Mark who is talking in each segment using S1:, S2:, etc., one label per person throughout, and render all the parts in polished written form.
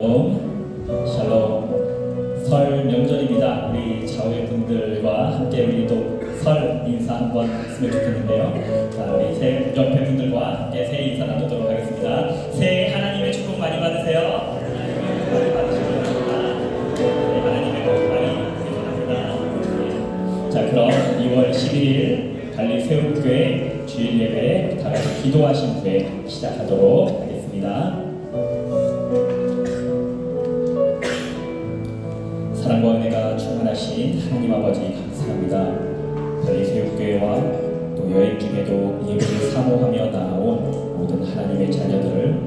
S1: 샬롬. 설 명절입니다. 우리 좌우의 분들과 함께 우리 또 설 인사 한번 했으면 좋겠는데요. 자, 우리 새 옆에 분들과 함께 새해 인사 나누도록 하겠습니다. 새해 하나님의 축복 많이 받으세요. 많이 받으시기 바랍니다. 네, 하나님의 복 많이 바랍니다. 자, 그럼 2월 11일 달리새우교회 주일 예배 다 같이 기도하신 후에 시작하도록 하겠습니다. 사랑과 은혜가 충만하신 하나님 아버지 감사합니다. 달리새우교회와 또 여행 중에도 예배를 사모하며 나아온 모든 하나님의 자녀들을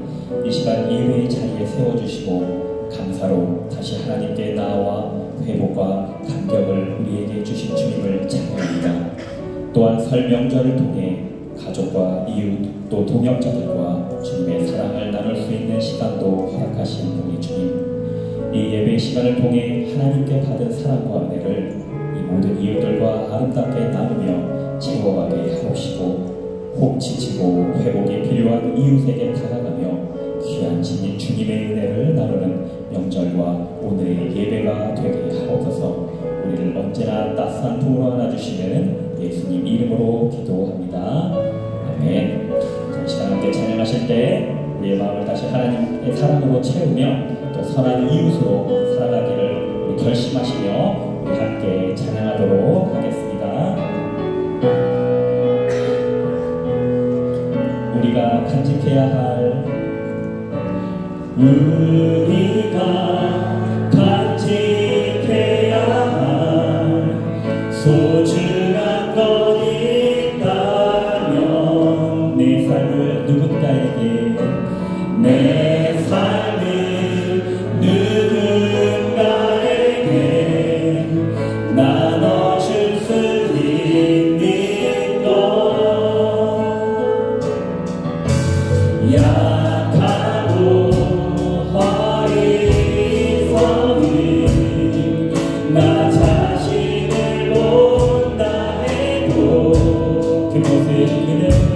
S1: 이 시간 예배의 자리에 세워주시고 감사로 다시 하나님께 나아와 회복과 감격을 우리에게 주신 주님을 찬양합니다. 또한 설 명절을 통해 가족과 이웃 또 동역자들과 주님의 사랑을 나눌 수 있는 시간도 허락하신 우리 주님, 이 예배 시간을 통해 하나님께 받은 사랑과 은혜를 이 모든 이웃들과 아름답게 나누며 채워가게 하옵시고, 혹 지치고 회복이 필요한 이웃에게 다가가며 귀한 주님의 은혜를 나누는 명절과 오늘의 예배가 되게 하옵소서. 우리를 언제나 따스한 품으로 안아주시는 예수님 이름으로 기도합니다. 아멘. 자, 이 시간 함께 찬양하실 때 우리의 마음을 다시 하나님의 사랑으로 채우며 또 선한 이웃으로 살아가기를 우리 결심하시며 우리 함께 찬양하도록 하겠습니다. 우리가 간직해야 할 우리가 간직해야 할 소중한 것 있다면 내 삶을 누군가에게 내 삶을 누군가에게 나눠줄 수 있는 것, 약하고 어리석은 나 자신을 본다 해도 그 모습은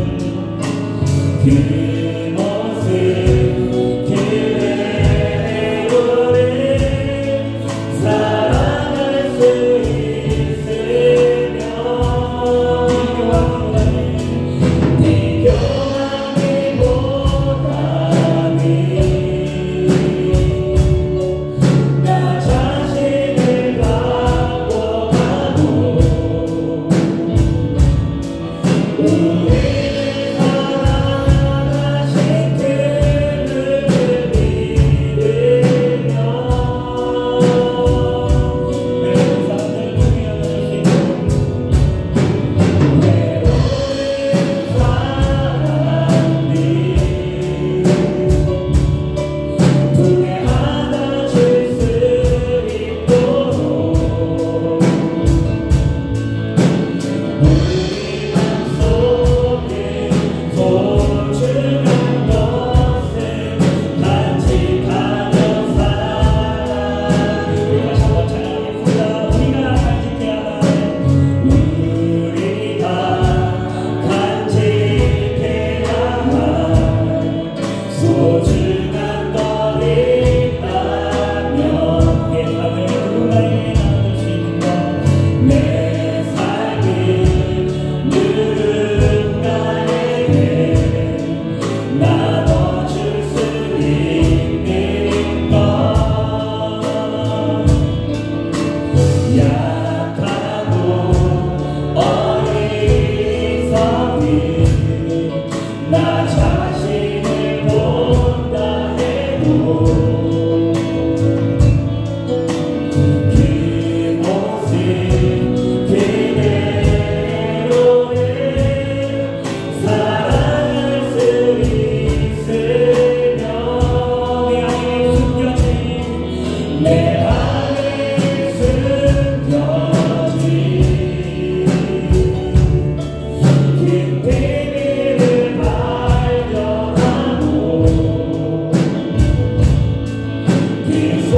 S2: Yes.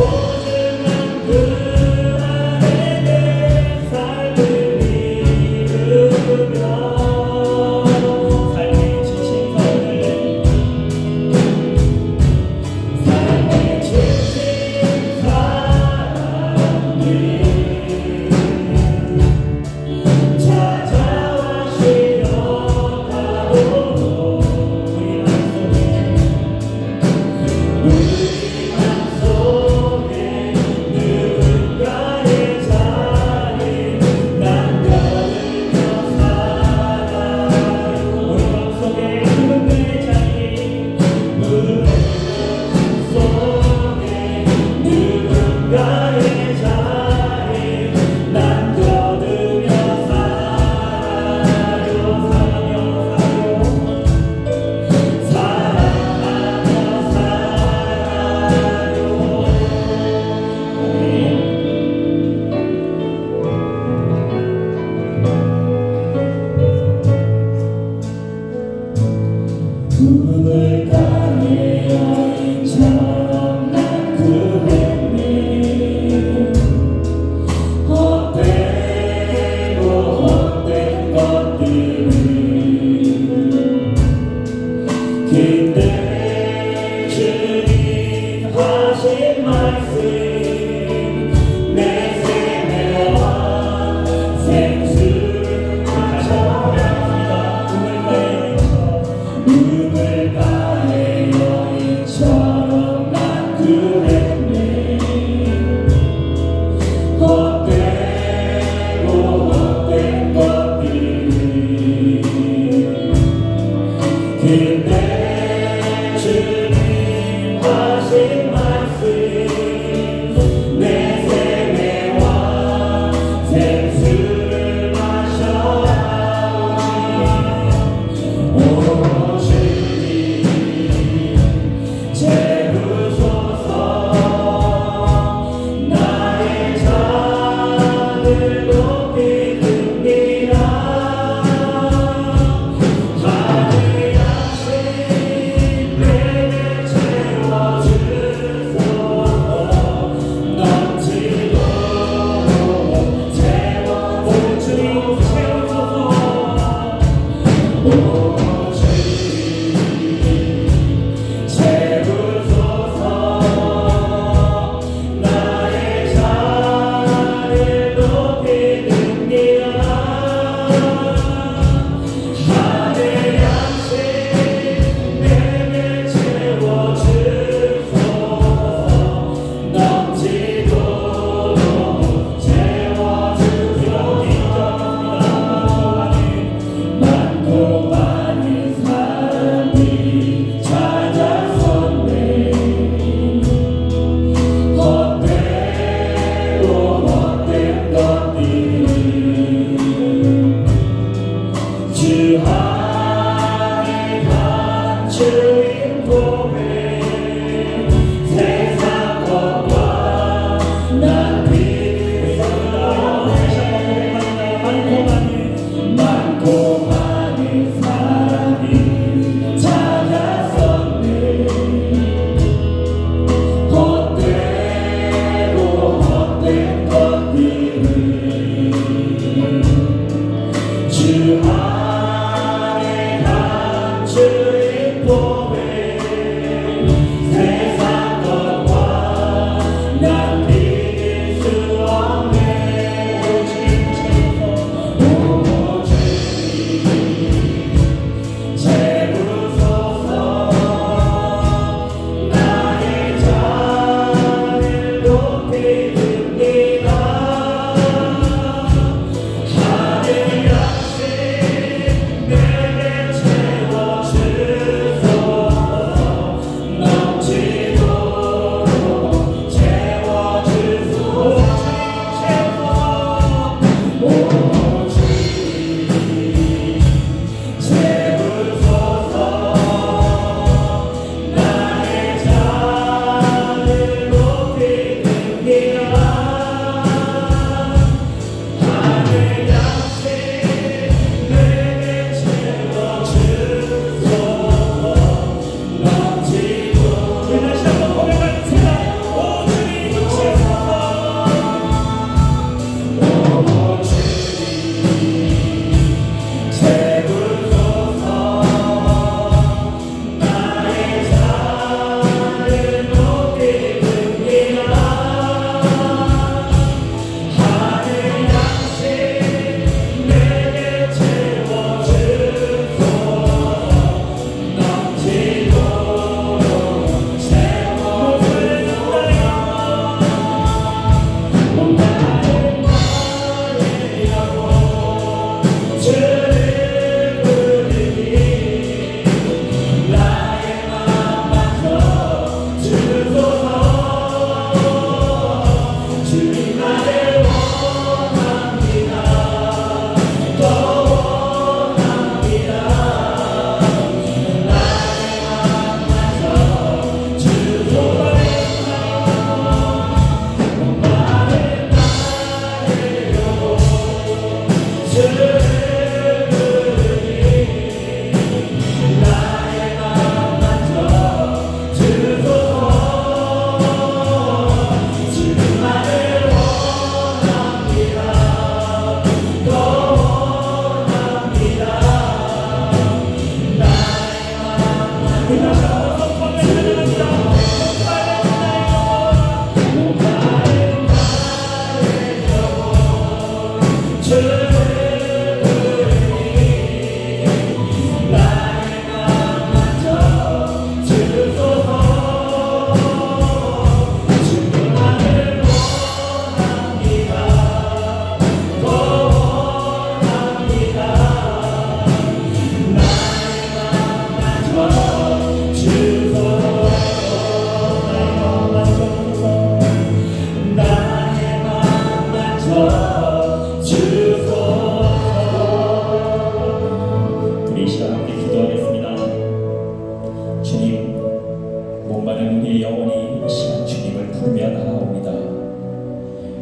S1: 부르며 나아옵니다.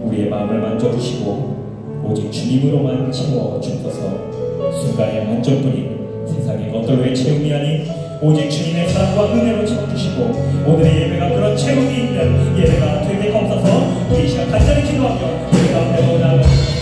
S1: 우리의 마음을 만져주시고 오직 주님으로만 채워주셔서 순간의 만족뿐인 세상의 어떤 외 채움이 아닌 오직 주님의 사랑과 은혜로 채워주시고 오늘의 예배가 그런 채움이 있는 예배가 되게 하옵소서. 우리 이 시간 간절히 기도하며 예배 가운데로 나아가겠습니다.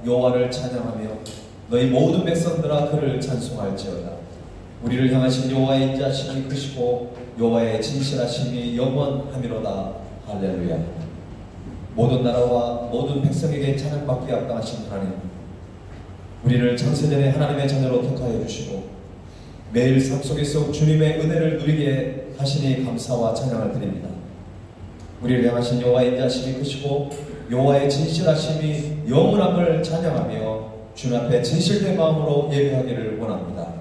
S2: 여호와를 찬양하며 너희 모든 백성들아 그를 찬송할지어다. 우리를 향하신 여호와의 인자심이 크시고 여호와의 진실하심이 영원하미로다. 할렐루야. 모든 나라와 모든 백성에게 찬양받기에 합당하신 하나님, 우리를 창세전에 하나님의 자녀로 택하여 주시고 매일 삶 속에서 주님의 은혜를 누리게 하시니 감사와 찬양을 드립니다. 우리를 향하신 여호와의 인자심이 크시고 여호와의 진실하심이 영원함을 찬양하며 주님 앞에 진실된 마음으로 예배하기를 원합니다.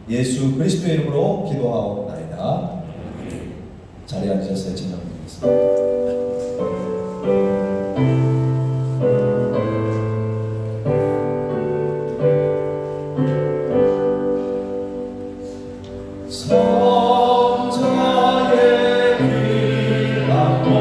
S2: 예수 그리스도의 이름으로 기도하옵나이다. 자리에 앉으셔서 찬양드리겠습니다. 성자의 길 앞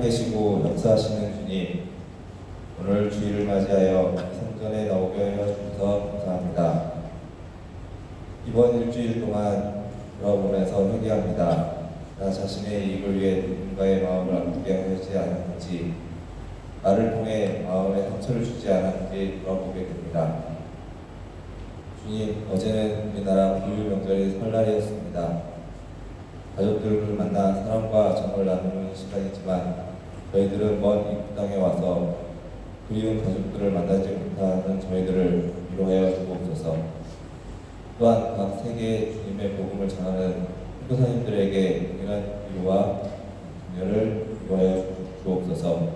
S3: 살아계시고 역사하시는 주님, 오늘 주일을 맞이하여 성전에 나오게 하여 주셔서 감사합니다. 이번 일주일 동안 돌아보면서 회개합니다. 나 자신의 이익을 위해 누군가의 마음을 아프게 하지 않았는지, 나를 통해 마음에 상처를 주지 않았는지 돌아보게 됩니다. 주님, 어제는 우리나라 부유 명절의 설날이었습니다. 가족들을 만나 사랑과 정을 나누는 시간이지만 저희들은 먼 이웃 땅에 와서 그리운 가족들을 만나지 못하는 저희들을 위로하여 주옵소서. 또한 각 세계의 주님의 복음을 전하는 선교사님들에게 은혜한 위로와 격려를 위로하여 주옵소서.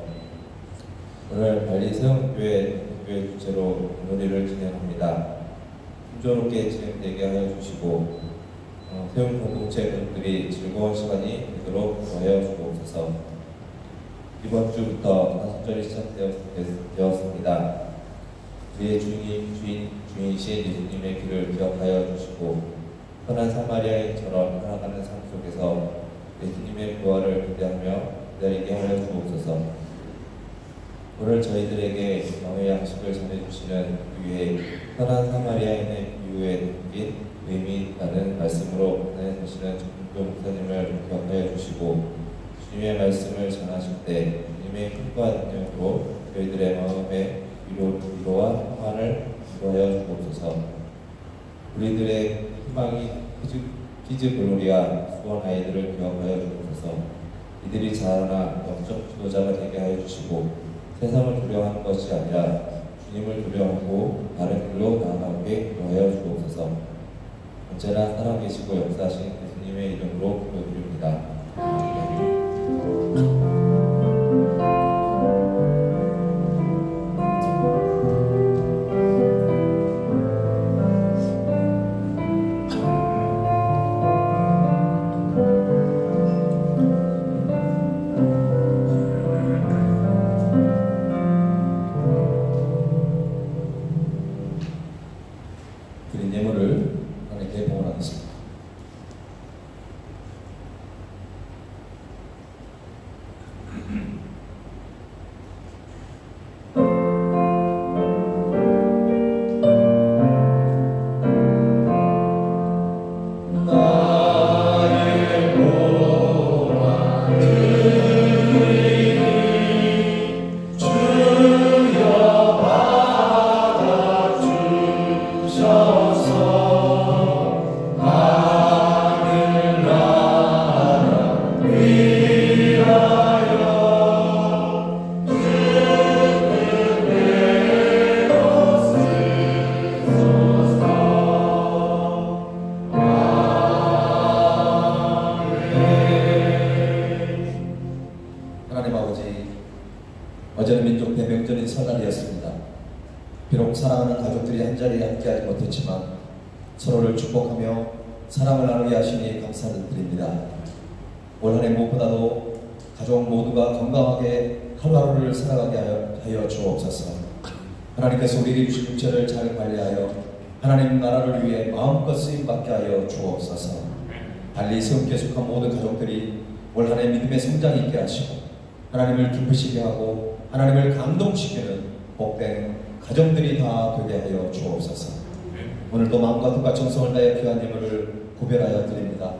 S3: 오늘 발리 세움교회 주체로 오늘일을 진행합니다. 순조롭게 진행되게 하여 주시고 세움 공동체 가족들이 즐거운 시간이 되도록 도와여 주옵소서. 이번 주부터 다섯절이 시작되었습니다. 우리의 주인이신 예수님의 길을 기억하여 주시고 선한 사마리아인처럼 살아가는 삶 속에서 예수님의 부활을 기대하며 기다리게 하여 주옵소서. 오늘 저희들에게 영의 양식을 전해주시는 위에 선한 사마리아인의 비유에 담긴 의미 있다는 말씀으로 전해주시는 정도 목사님을 기억하여 주시고 주님의 말씀을 전하실 때 주님의 힘과 능력으로 저희들의 마음에 위로와 평안을 위로하여 주옵소서. 우리들의 희망이 키즈 글로리아 수원 아이들을 기억하여 주옵소서. 이들이 자라나 영적 지도자가 되게 하여 주시고 세상을 두려워하는 것이 아니라 주님을 두려워하고 바른 길로 나아가게 하여 주옵소서. 언제나 살아계시고 역사하신 예수님의 이름으로 기도드립니다. 아멘.
S2: 드린 예물을 하나님께 봉헌하겠습니다. 하나님 아버지, 어제는 민족 대명절인 설날이었습니다. 비록 사랑하는 가족들이 한자리에 함께하지 못했지만 서로를 축복하며 사랑을 나누게 하시니 감사를 드립니다. 올 한 해 무엇보다도 가족 모두가 건강하게 하루하루를 살아가게 하여 주옵소서. 하나님께서 우리에게 주신 육체를 잘 관리하여 하나님 나라를 위해 마음껏 쓰임받게 하여 주옵소서. 달리 세움께 속한 모든 가족들이 올 한 해 믿음의 성장이 있게 하시고 하나님을 기쁘시게 하고 하나님을 감동시키는 복된 가정들이 다 되게 하여 주옵소서. 오늘도 마음과 뜻과 정성을 다해 귀한 예물을 구별하여 드립니다.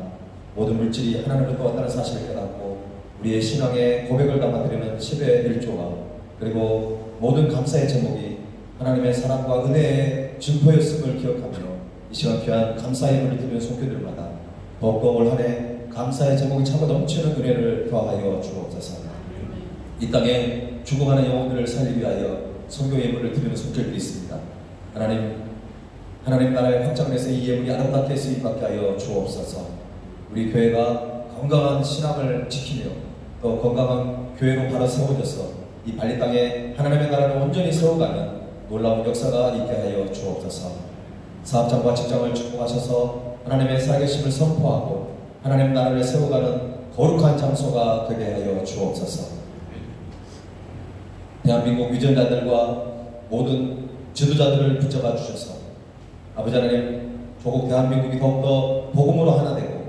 S2: 모든 물질이 하나님으로부터 왔다는 사실을 깨닫고 우리의 신앙의 고백을 담아드리는 10의 1조와 그리고 모든 감사의 제목이 하나님의 사랑과 은혜의 증거였음을 기억하며 이 시간 귀한 감사 예물을 드리는 손길들마다 더욱더 올 한 해 감사의 제목이 차고 넘치는 은혜를 더하여 주옵소서. 이 땅에 죽어가는 영혼들을 살리기 위하여 선교 예물을 드리는 손길들이 있습니다. 하나님 나라의 확장에서 이 예물이 아름답게 쓰임받게 하여 주옵소서. 우리 교회가 건강한 신앙을 지키며 또 건강한 교회로 바로 세워져서 이 발리 땅에 하나님의 나라를 온전히 세워가는 놀라운 역사가 있게 하여 주옵소서. 사업장과 직장을 축복하셔서 하나님의 살아계심을 선포하고 하나님 나라를 세워가는 거룩한 장소가 되게 하여 주옵소서. 대한민국 위전자들과 모든 지도자들을 붙잡아 주셔서 아버지 하나님 조국 대한민국이 더욱더 복음으로 하나 되고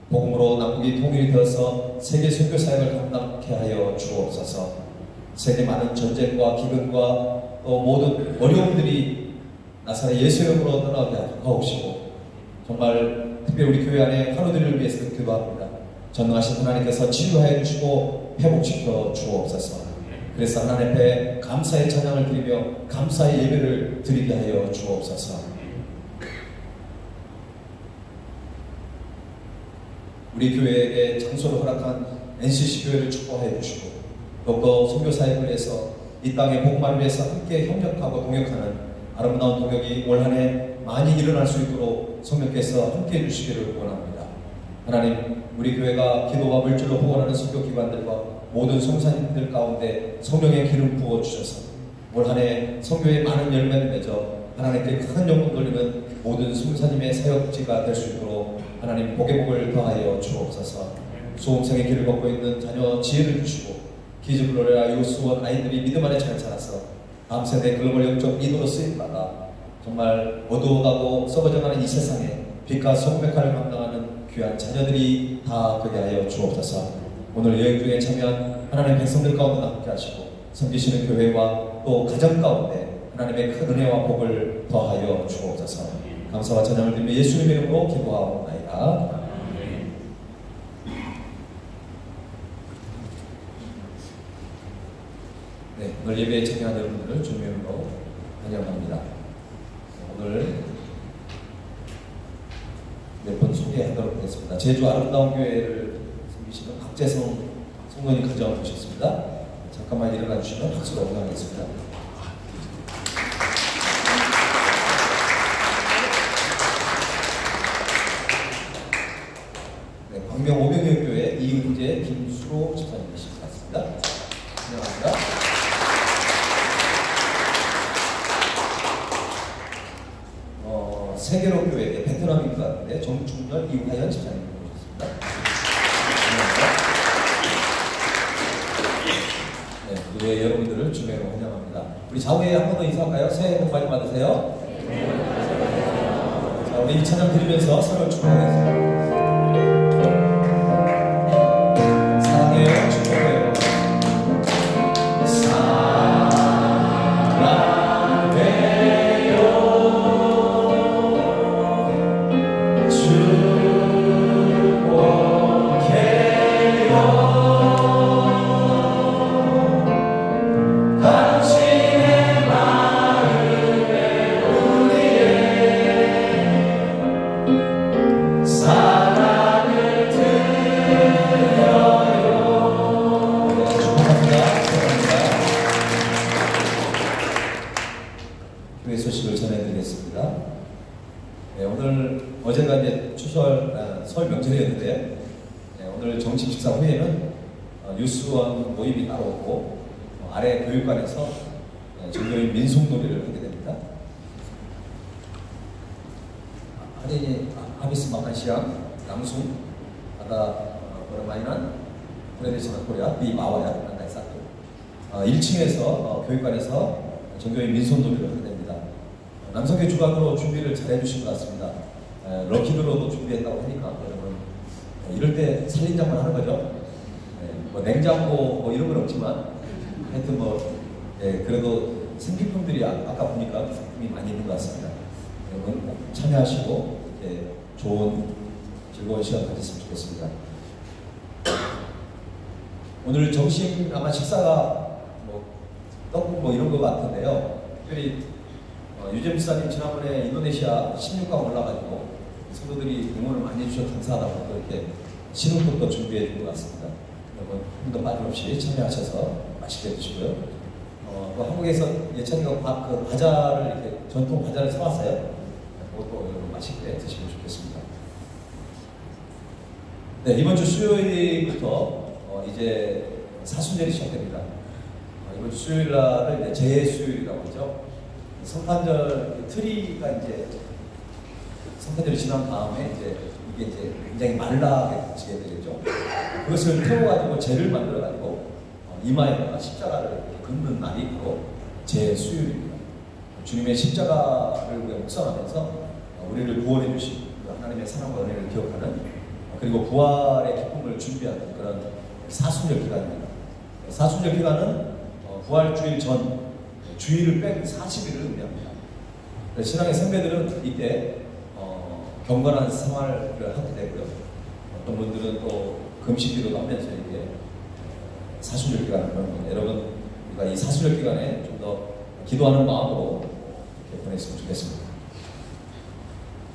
S2: 복음으로 남북이 통일이 되어서 세계 선교 사역을 감당케 하여 주옵소서. 세계 많은 전쟁과 기근과 또 모든 어려움들이 나사렛 예수의 이름으로 떠나게 하옵시고 정말 특별히 우리 교회 안에 환우들을 위해서 기도합니다. 전능하신 하나님께서 치유하여 주시고 회복시켜 주옵소서. 그래서 하나님 앞에 감사의 찬양을 드리며 감사의 예배를 드리게 하여 주옵소서. 우리 교회에게 장소를 허락한 NCC 교회를 축복하여 주시고 더욱더 선교 사역을 위해서 이 땅의 복음을 위해서 함께 협력하고 동역하는 아름다운 동역이 올 한 해 많이 일어날 수 있도록 성령께서 함께 해주시기를 원합니다. 하나님, 우리 교회가 기도와 물질로 후원하는 선교기관들과 모든 성사님들 가운데 성령의 기름 부어 주셔서 올 한 해 선교에 많은 열매를 맺어 하나님께 큰 영광 돌리는 모든 성사님의 사역지가 될 수 있도록 하나님 복의 복을 더하여 주옵소서. 수험생의 길을 걷고 있는 자녀 지혜를 주시고 기즈블로레아 요수원 아이들이 믿음 안에 잘 자라서 다음 세대 글로벌 영적 리더로 쓰임받아 정말 어두워가고 썩어져가는 이 세상에 빛과 성공 역할을 감당하는 귀한 자녀들이 다 되게 하여 주옵소서. 오늘 여행 중에 참여한 하나님의 백성들 가운데 함께 하시고 섬기시는 교회와 또 가정 가운데 하나님의 큰 은혜와 복을 더하여 주옵소서. 감사와 찬양을 드리며 예수님의 이름으로 기도하옵나이다. 네, 오늘 예배에 참여한 여러분들을 주님의 이름으로 환영합니다. 오늘 몇 분 소개하도록 하겠습니다. 제주 아름다운 교회를 섬기시는 박재성 성모님 가져와 주셨습니다. 잠깐만 일어나 주시면 박수로 응원하겠습니다. 네, 광명 오병여교회 이은재 김수로 집사님이신 것 같습니다. 안녕하십니까. 세계로 교회 베트남인 것 같은데 정충렬 이화연 집사님 모셨습니다. 네, 교회 여러분들을 주매로 환영합니다. 우리 좌우에 한 번 더 인사할까요? 새해 복 많이 받으세요. 자, 우리 이 찬양 드리면서 서로 축복하겠습니다. 사랑해요, 축복해요. 어제가 이제 설 명절이었는데 오늘 점심 식사 후에는 유스원 모임이 따로 오고 아래 교육관에서 전교인 민속놀이를 하게 됩니다. 아니 아비스 마칸시앙 남순 아다 오랜만이난 오래되시는 코리아 비 마와야 만나이 쌓고 1층에서 교육관에서 전교인 민속놀이를 하게 됩니다. 남성교 주관으로 준비를 잘 해주신 것 같습니다. 럭키드로도 준비했다고 하니까 여러분 이럴 때 살림장만 하는 거죠. 뭐 냉장고 뭐 이런 건 없지만 하여튼 뭐 그래도 생필품들이 아까 보니까 상품이 많이 있는 것 같습니다. 여러분 꼭 참여하시고 좋은 즐거운 시간 가졌으면 좋겠습니다. 오늘 점심 아마 식사가 뭐 떡국 뭐 이런 거 같은데요. 특별히 유재 목사님 지난번에 인도네시아 16강 올라가지고 성도들이 응원을 많이 해주셔서 감사하다고 이렇게 신혼국도 준비해 준 것 같습니다. 여러분 한도 빠짐없이 참여하셔서 맛있게 드시고요. 또 한국에서 예찬이가 그 과자를 이렇게 전통 과자를 사왔어요. 그것도 여러분 맛있게 드시면 좋겠습니다. 네, 이번 주 수요일부터 이제 사순절이 시작됩니다. 이번 주 수요일 날을 이제 제수요일이라고 하죠. 성탄절 트리가 이제 성탄절이 지난 다음에 이게 이제 굉장히 말라지게 되겠죠. 그것을 태워가지고 재를 만들어가지고 이마에다가 십자가를 이렇게 긋는 날이 바로 제수요일입니다. 주님의 십자가를 우리가 묵상하면서 우리를 구원해 주신 하나님의 사랑과 은혜를 기억하는 그리고 부활의 기쁨을 준비하는 그런 사순절 기간입니다. 사순절 기간은 부활주일 전 주일을 뺀 40일을 의미합니다. 신앙의 선배들은 이때 경건한 생활을 하게 되고요. 어떤 분들은 또 금식기도도 하면서 이게 사순절 기간을 하는 겁니다. 여러분 우리가 이 사순절 기간에 좀 더 기도하는 마음으로 이렇게 보냈으면 좋겠습니다.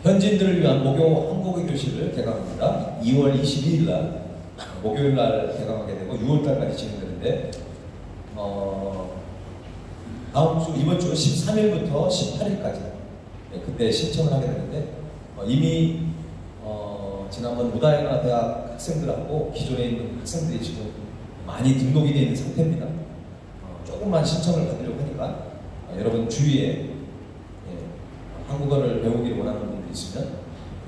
S2: 현지인들을 위한 목요 한국어 교실을 개강합니다. 2월 22일 날 목요일 날 개강하게 되고 6월 달까지 진행되는데 다음 주 이번 주 13일부터 18일까지 그때 신청을 하게 되는데 이미 지난번 우다이나 대학 학생들하고 기존에 있는 학생들이 지금 많이 등록이 되어 있는 상태입니다. 조금만 신청을 받으려고 하니까 여러분 주위에 한국어를 배우기를 원하는 분들이 있으면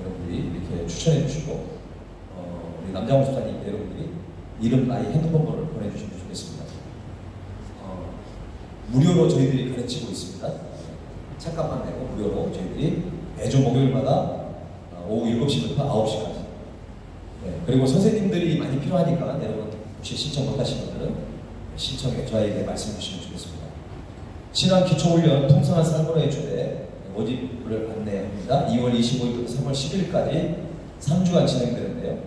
S2: 여러분들이 이렇게 추천해 주시고 우리 남장호 집사님께 여러분들이 이름, 나이, 핸드폰 번호를 보내주시면 좋겠습니다. 무료로 저희들이 가르치고 있습니다. 책값만 내고 무료로 저희들이 매주 목요일마다 오후 7시부터 9시까지 그리고 선생님들이 많이 필요하니까 여러분 혹시 신청 못하신 분들은 신청해 저희에게 말씀해 주시면 좋겠습니다. 신앙 기초훈련 풍성한 삶으로의 주제 모집을 안내합니다. 2월 25일부터 3월 10일까지 3주간 진행되는데요.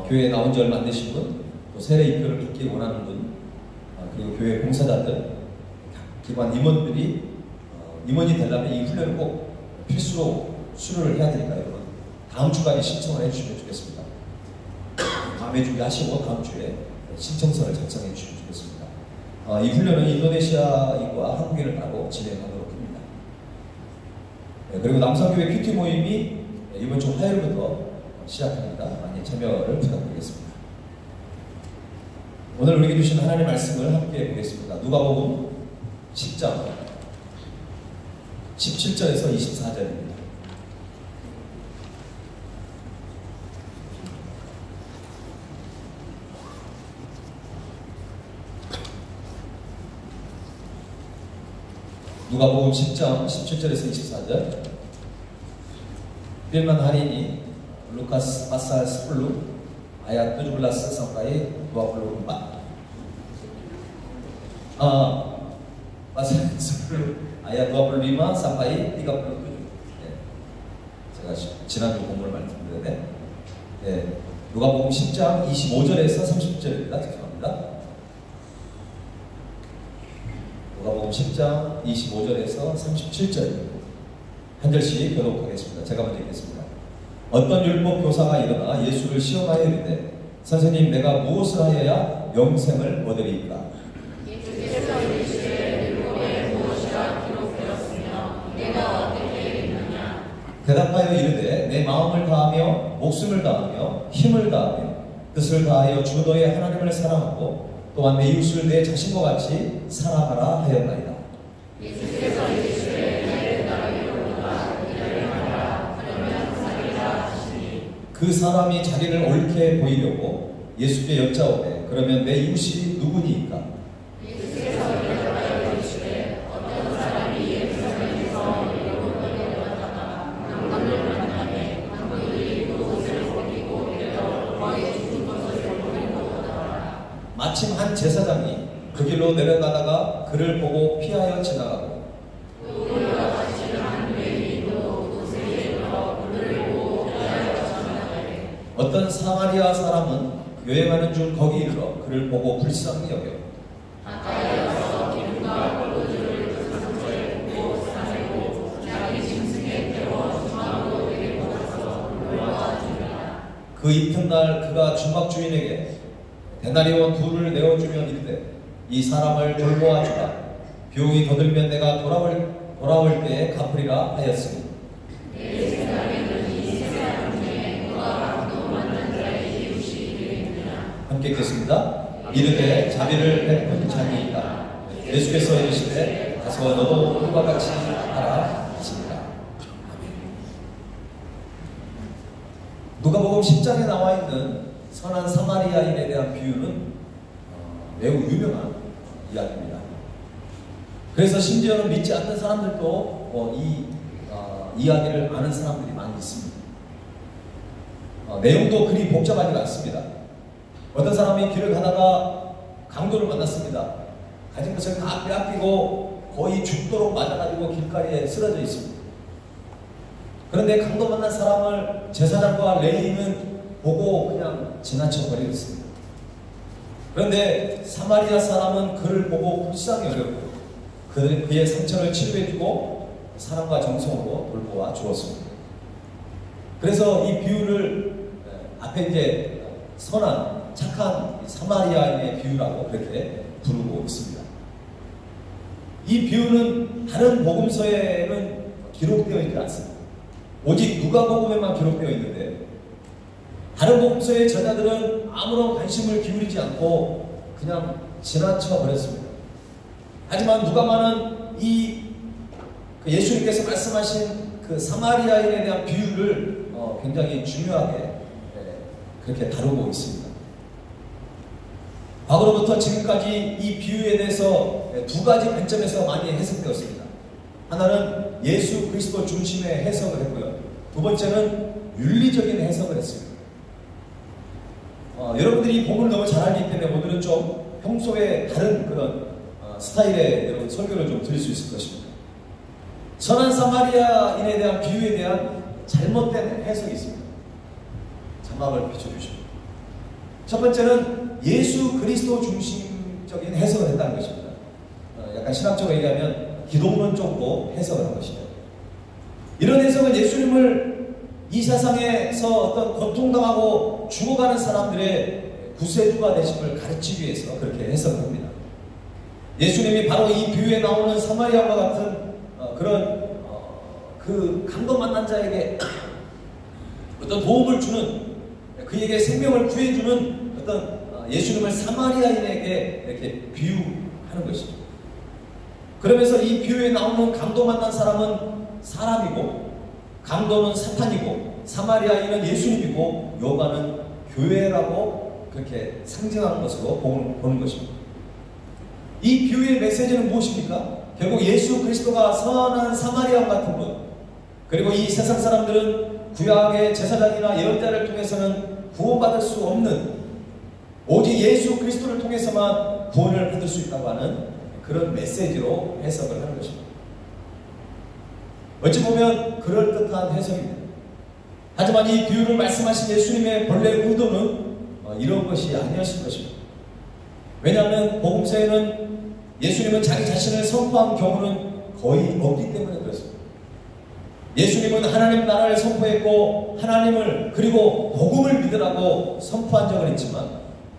S2: 교회에 나온 지 얼마 안 되신 분, 또 세례 입교를 받기 원하는 분, 그리고 교회 봉사자들, 기관 임원들이 임원이 되려면 이 훈련을 꼭 필수로 수료를 해야 되니까 여러분 다음 주까지 신청을 해주시면 좋겠습니다. 밤에 준비하시고 다음 주에 신청서를 작성해 주시면 좋겠습니다. 이 훈련은 인도네시아인과 한국인을 따로 진행하도록 합니다. 그리고 남성교회 큐티 모임이 이번 주 화요일부터 시작합니다. 많이 참여를 부탁드리겠습니다. 오늘 우리에게 주신 하나님의 말씀을 함께 보겠습니다. 누가복음 10장 17절에서 24절입니다. 누가복음 10장 17절에서 24절. Firman hari ini Lukas pasal 10 ayat 17 sampai 24. pasal 10 ayat 25 sampai 37. 제가 지난주 본문을 말씀드렸는데, 누가복음 10장 25절에서 30절입니다. 죄송합니다. 누가복음 10장 25절에서 37절 한 절씩 교독하겠습니다. 제가 먼저 읽겠습니다. 어떤 율법 교사가 일어나 예수를 시험하여 이르되 선생님 내가 무엇을 하여야 영생을 얻으리이까?
S4: 예수께서 이르시되 율법에 무엇이라 기록되었으며 내가 어떻게 읽느냐?
S2: 대답하여 이르되 내 마음을 다하며 목숨을 다하며 힘을 다하며 뜻을 다하여 주 너의 하나님을 사랑하고 또한 내 이웃을 내 자신과 같이 사랑하라 하였나이다.
S4: 예수께서 이르시되 나를 따르기로다 이를 하라 그러면 사리라 하시니
S2: 그 사람이 자기를 옳게 보이려고 예수께 여짜오되 그러면 내 이웃이 누구니이까?
S4: 예수께서 대답하여 이르시되 어떤 사람이 예루살렘에서 여러분을 데려다가 강도를 만나매 강도들이 그 옷을 벗기고 데려 거기에 죽은 것을 버린 것보다
S2: 마침 한 제사장이 그 길로 내려가다가 그를 보고 피하여 지나가고
S4: 우리와 같이 한 외인도 옷을 입어 그를 보고 피하여 지나가되
S2: 어떤 사마리아 사람은 여행하는 중 거기 이르러 그를 보고 불쌍히 여겨
S4: 가까이서 기름과 포도주를 그 상처에 붓고 싸매고 자기 짐승에 태워 주막으로 데리고 가서 물러와 주니라.
S2: 그 이튿날 그가 주막 주인에게 데나리온 2를 내어주면 이르되 이 사람을 돌보아 주라. 비용이 더 들면 내가 돌아올 때에 갚으리라 하였으니
S4: 내 생각에는 이 세상 중에 누가 강도 만난 자의 이웃이 되겠느냐.
S2: 함께 읽겠습니다. 이르되 자비를 베푼 자니이다. 예수께서 이르시되 가서 너도 그와 같이 하라 하십니다. 누가복음 10장에 나와 있는 선한 사마리아인에 대한 비유는 매우 유명한 이야기입니다. 그래서 심지어는 믿지 않는 사람들도 이 이야기를 아는 사람들이 많이 있습니다. 내용도 그리 복잡하지가 않습니다. 어떤 사람이 길을 가다가 강도를 만났습니다. 가진 것을 다 빼앗기고 거의 죽도록 맞아가지고 길가에 쓰러져 있습니다. 그런데 강도 만난 사람을 제사장과 레위인은 보고 그냥 지나쳐 버리고 있습니다. 그런데 사마리아 사람은 그를 보고 불쌍히 여겼고 그의 상처를 치료해주고 사랑과 정성으로 돌보아 주었습니다. 그래서 이 비유를 앞에 이제 선한 착한 사마리아인의 비유라고 그렇게 부르고 있습니다. 이 비유는 다른 복음서에는 기록되어 있지 않습니다. 오직 누가복음에만 기록되어 있는데 다른 복음서의 저자들은 아무런 관심을 기울이지 않고 그냥 지나쳐 버렸습니다. 하지만 누가만은 이 예수님께서 말씀하신 그 사마리아인에 대한 비유를 굉장히 중요하게 그렇게 다루고 있습니다. 과거로부터 지금까지 이 비유에 대해서 두 가지 관점에서 많이 해석되었습니다. 하나는 예수 그리스도 중심의 해석을 했고요. 두 번째는 윤리적인 해석을 했습니다. 여러분들이 복음을 너무 잘 알기 때문에 오늘은 좀 평소에 다른 그런 스타일의 여러분 설교를 좀 드릴 수 있을 것입니다. 선한 사마리아인에 대한 비유에 대한 잘못된 해석이 있습니다. 자막을 비춰주십시오. 첫 번째는 예수 그리스도 중심적인 해석을 했다는 것입니다. 약간 신학적으로 얘기하면 기독론적으로 해석을 한 것이죠. 이런 해석은 예수님을 이 세상에서 어떤 고통당하고 죽어가는 사람들의 구세주가 되심을 가르치기 위해서 그렇게 해석합니다. 예수님이 바로 이 비유에 나오는 사마리아와 같은 그 강도 만난 자에게 어떤 도움을 주는, 그에게 생명을 구해주는 어떤 예수님을 사마리아인에게 이렇게 비유하는 것이죠. 그러면서 이 비유에 나오는 강도 만난 사람은 사람이고, 강도는 사탄이고, 사마리아인은 예수님이고, 요한은 교회라고 그렇게 상징하는 것으로 보는 것입니다. 이 비유의 메시지는 무엇입니까? 결국 예수 그리스도가 선한 사마리아 같은 분, 그리고 이 세상 사람들은 구약의 제사장이나 예언자를 통해서는 구원받을 수 없는, 오직 예수 그리스도를 통해서만 구원을 받을 수 있다고 하는 그런 메시지로 해석을 하는 것입니다. 어찌 보면 그럴듯한 해석입니다. 하지만 이 비유를 말씀하신 예수님의 본래 의도는 이런 것이 아니었을 것입니다. 왜냐하면 복음서에는 예수님은 자기 자신을 선포한 경우는 거의 없기 때문에 그렇습니다. 예수님은 하나님 나라를 선포했고, 하나님을, 그리고 복음을 믿으라고 선포한 적은 있지만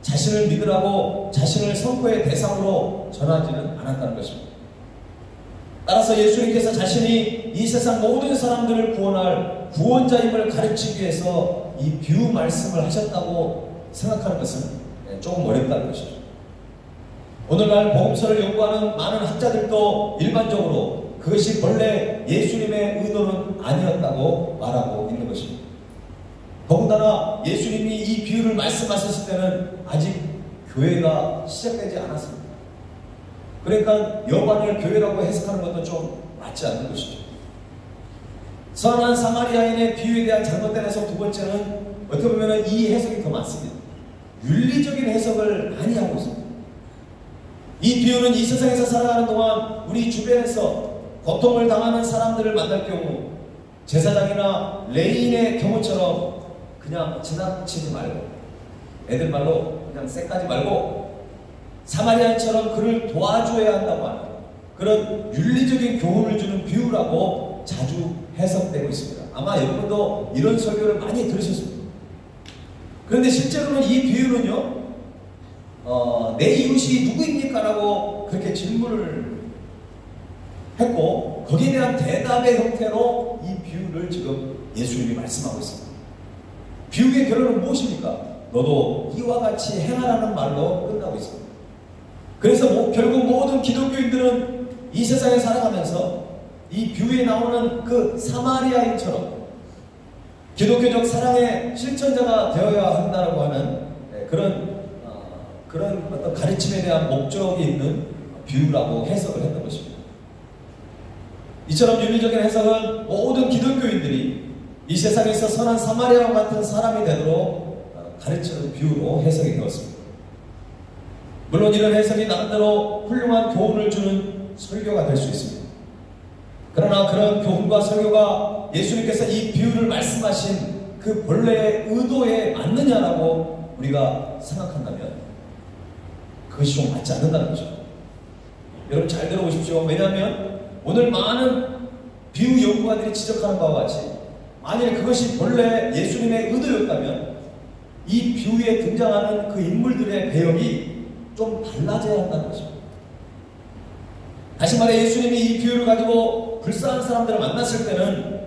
S2: 자신을 믿으라고 자신을 선포의 대상으로 전하지는 않았다는 것입니다. 따라서 예수님께서 자신이 이 세상 모든 사람들을 구원할 구원자임을 가르치기 위해서 이 비유 말씀을 하셨다고 생각하는 것은 조금 어렵다는 것이죠. 오늘날 복음서를 연구하는 많은 학자들도 일반적으로 그것이 본래 예수님의 의도는 아니었다고 말하고 있는 것입니다. 더군다나 예수님이 이 비유를 말씀하셨을 때는 아직 교회가 시작되지 않았습니다. 그러니까 요한을 교회라고 해석하는 것도 좀 맞지 않는 것이죠. 선한 사마리아인의 비유에 대한 잘못된 해석 두 번째는 어떻게 보면 이 해석이 더 많습니다. 윤리적인 해석을 많이 하고 있습니다. 이 비유는 이 세상에서 살아가는 동안 우리 주변에서 고통을 당하는 사람들을 만날 경우 제사장이나 레인의 경우처럼 그냥 지나치지 말고, 애들 말로 그냥 쎄까지 말고 사마리아인처럼 그를 도와줘야 한다고 하는 그런 윤리적인 교훈을 주는 비유라고 자주 해석되고 있습니다. 아마 여러분도 이런 설교를 많이 들으셨습니다. 그런데 실제로는 이 비유는요, 내 이웃이 누구입니까? 라고 그렇게 질문을 했고, 거기에 대한 대답의 형태로 이 비유를 지금 예수님이 말씀하고 있습니다. 비유의 결론은 무엇입니까? 너도 이와 같이 행하라는 말로 끝나고 있습니다. 그래서 결국 모든 기독교인들은 이 세상에 살아가면서 이 비유에 나오는 그 사마리아인처럼 기독교적 사랑의 실천자가 되어야 한다고 하는 그런 어떤 가르침에 대한 목적이 있는 비유라고 해석을 했던 것입니다. 이처럼 윤리적인 해석은 모든 기독교인들이 이 세상에서 선한 사마리아와 같은 사람이 되도록 가르치는 비유로 해석이 되었습니다. 물론 이런 해석이 나름대로 훌륭한 교훈을 주는 설교가 될 수 있습니다. 그러나 그런 교훈과 설교가 예수님께서 이 비유를 말씀하신 그 본래의 의도에 맞느냐라고 우리가 생각한다면 그것이 좀 맞지 않는다는 거죠. 여러분 잘 들어보십시오. 왜냐하면 오늘 많은 비유 연구가들이 지적하는 바와 같이 만일 그것이 본래 예수님의 의도였다면 이 비유에 등장하는 그 인물들의 배역이 좀 달라져야 한다는 것입니다. 다시 말해 예수님이 이 비유를 가지고 불쌍한 사람들을 만났을 때는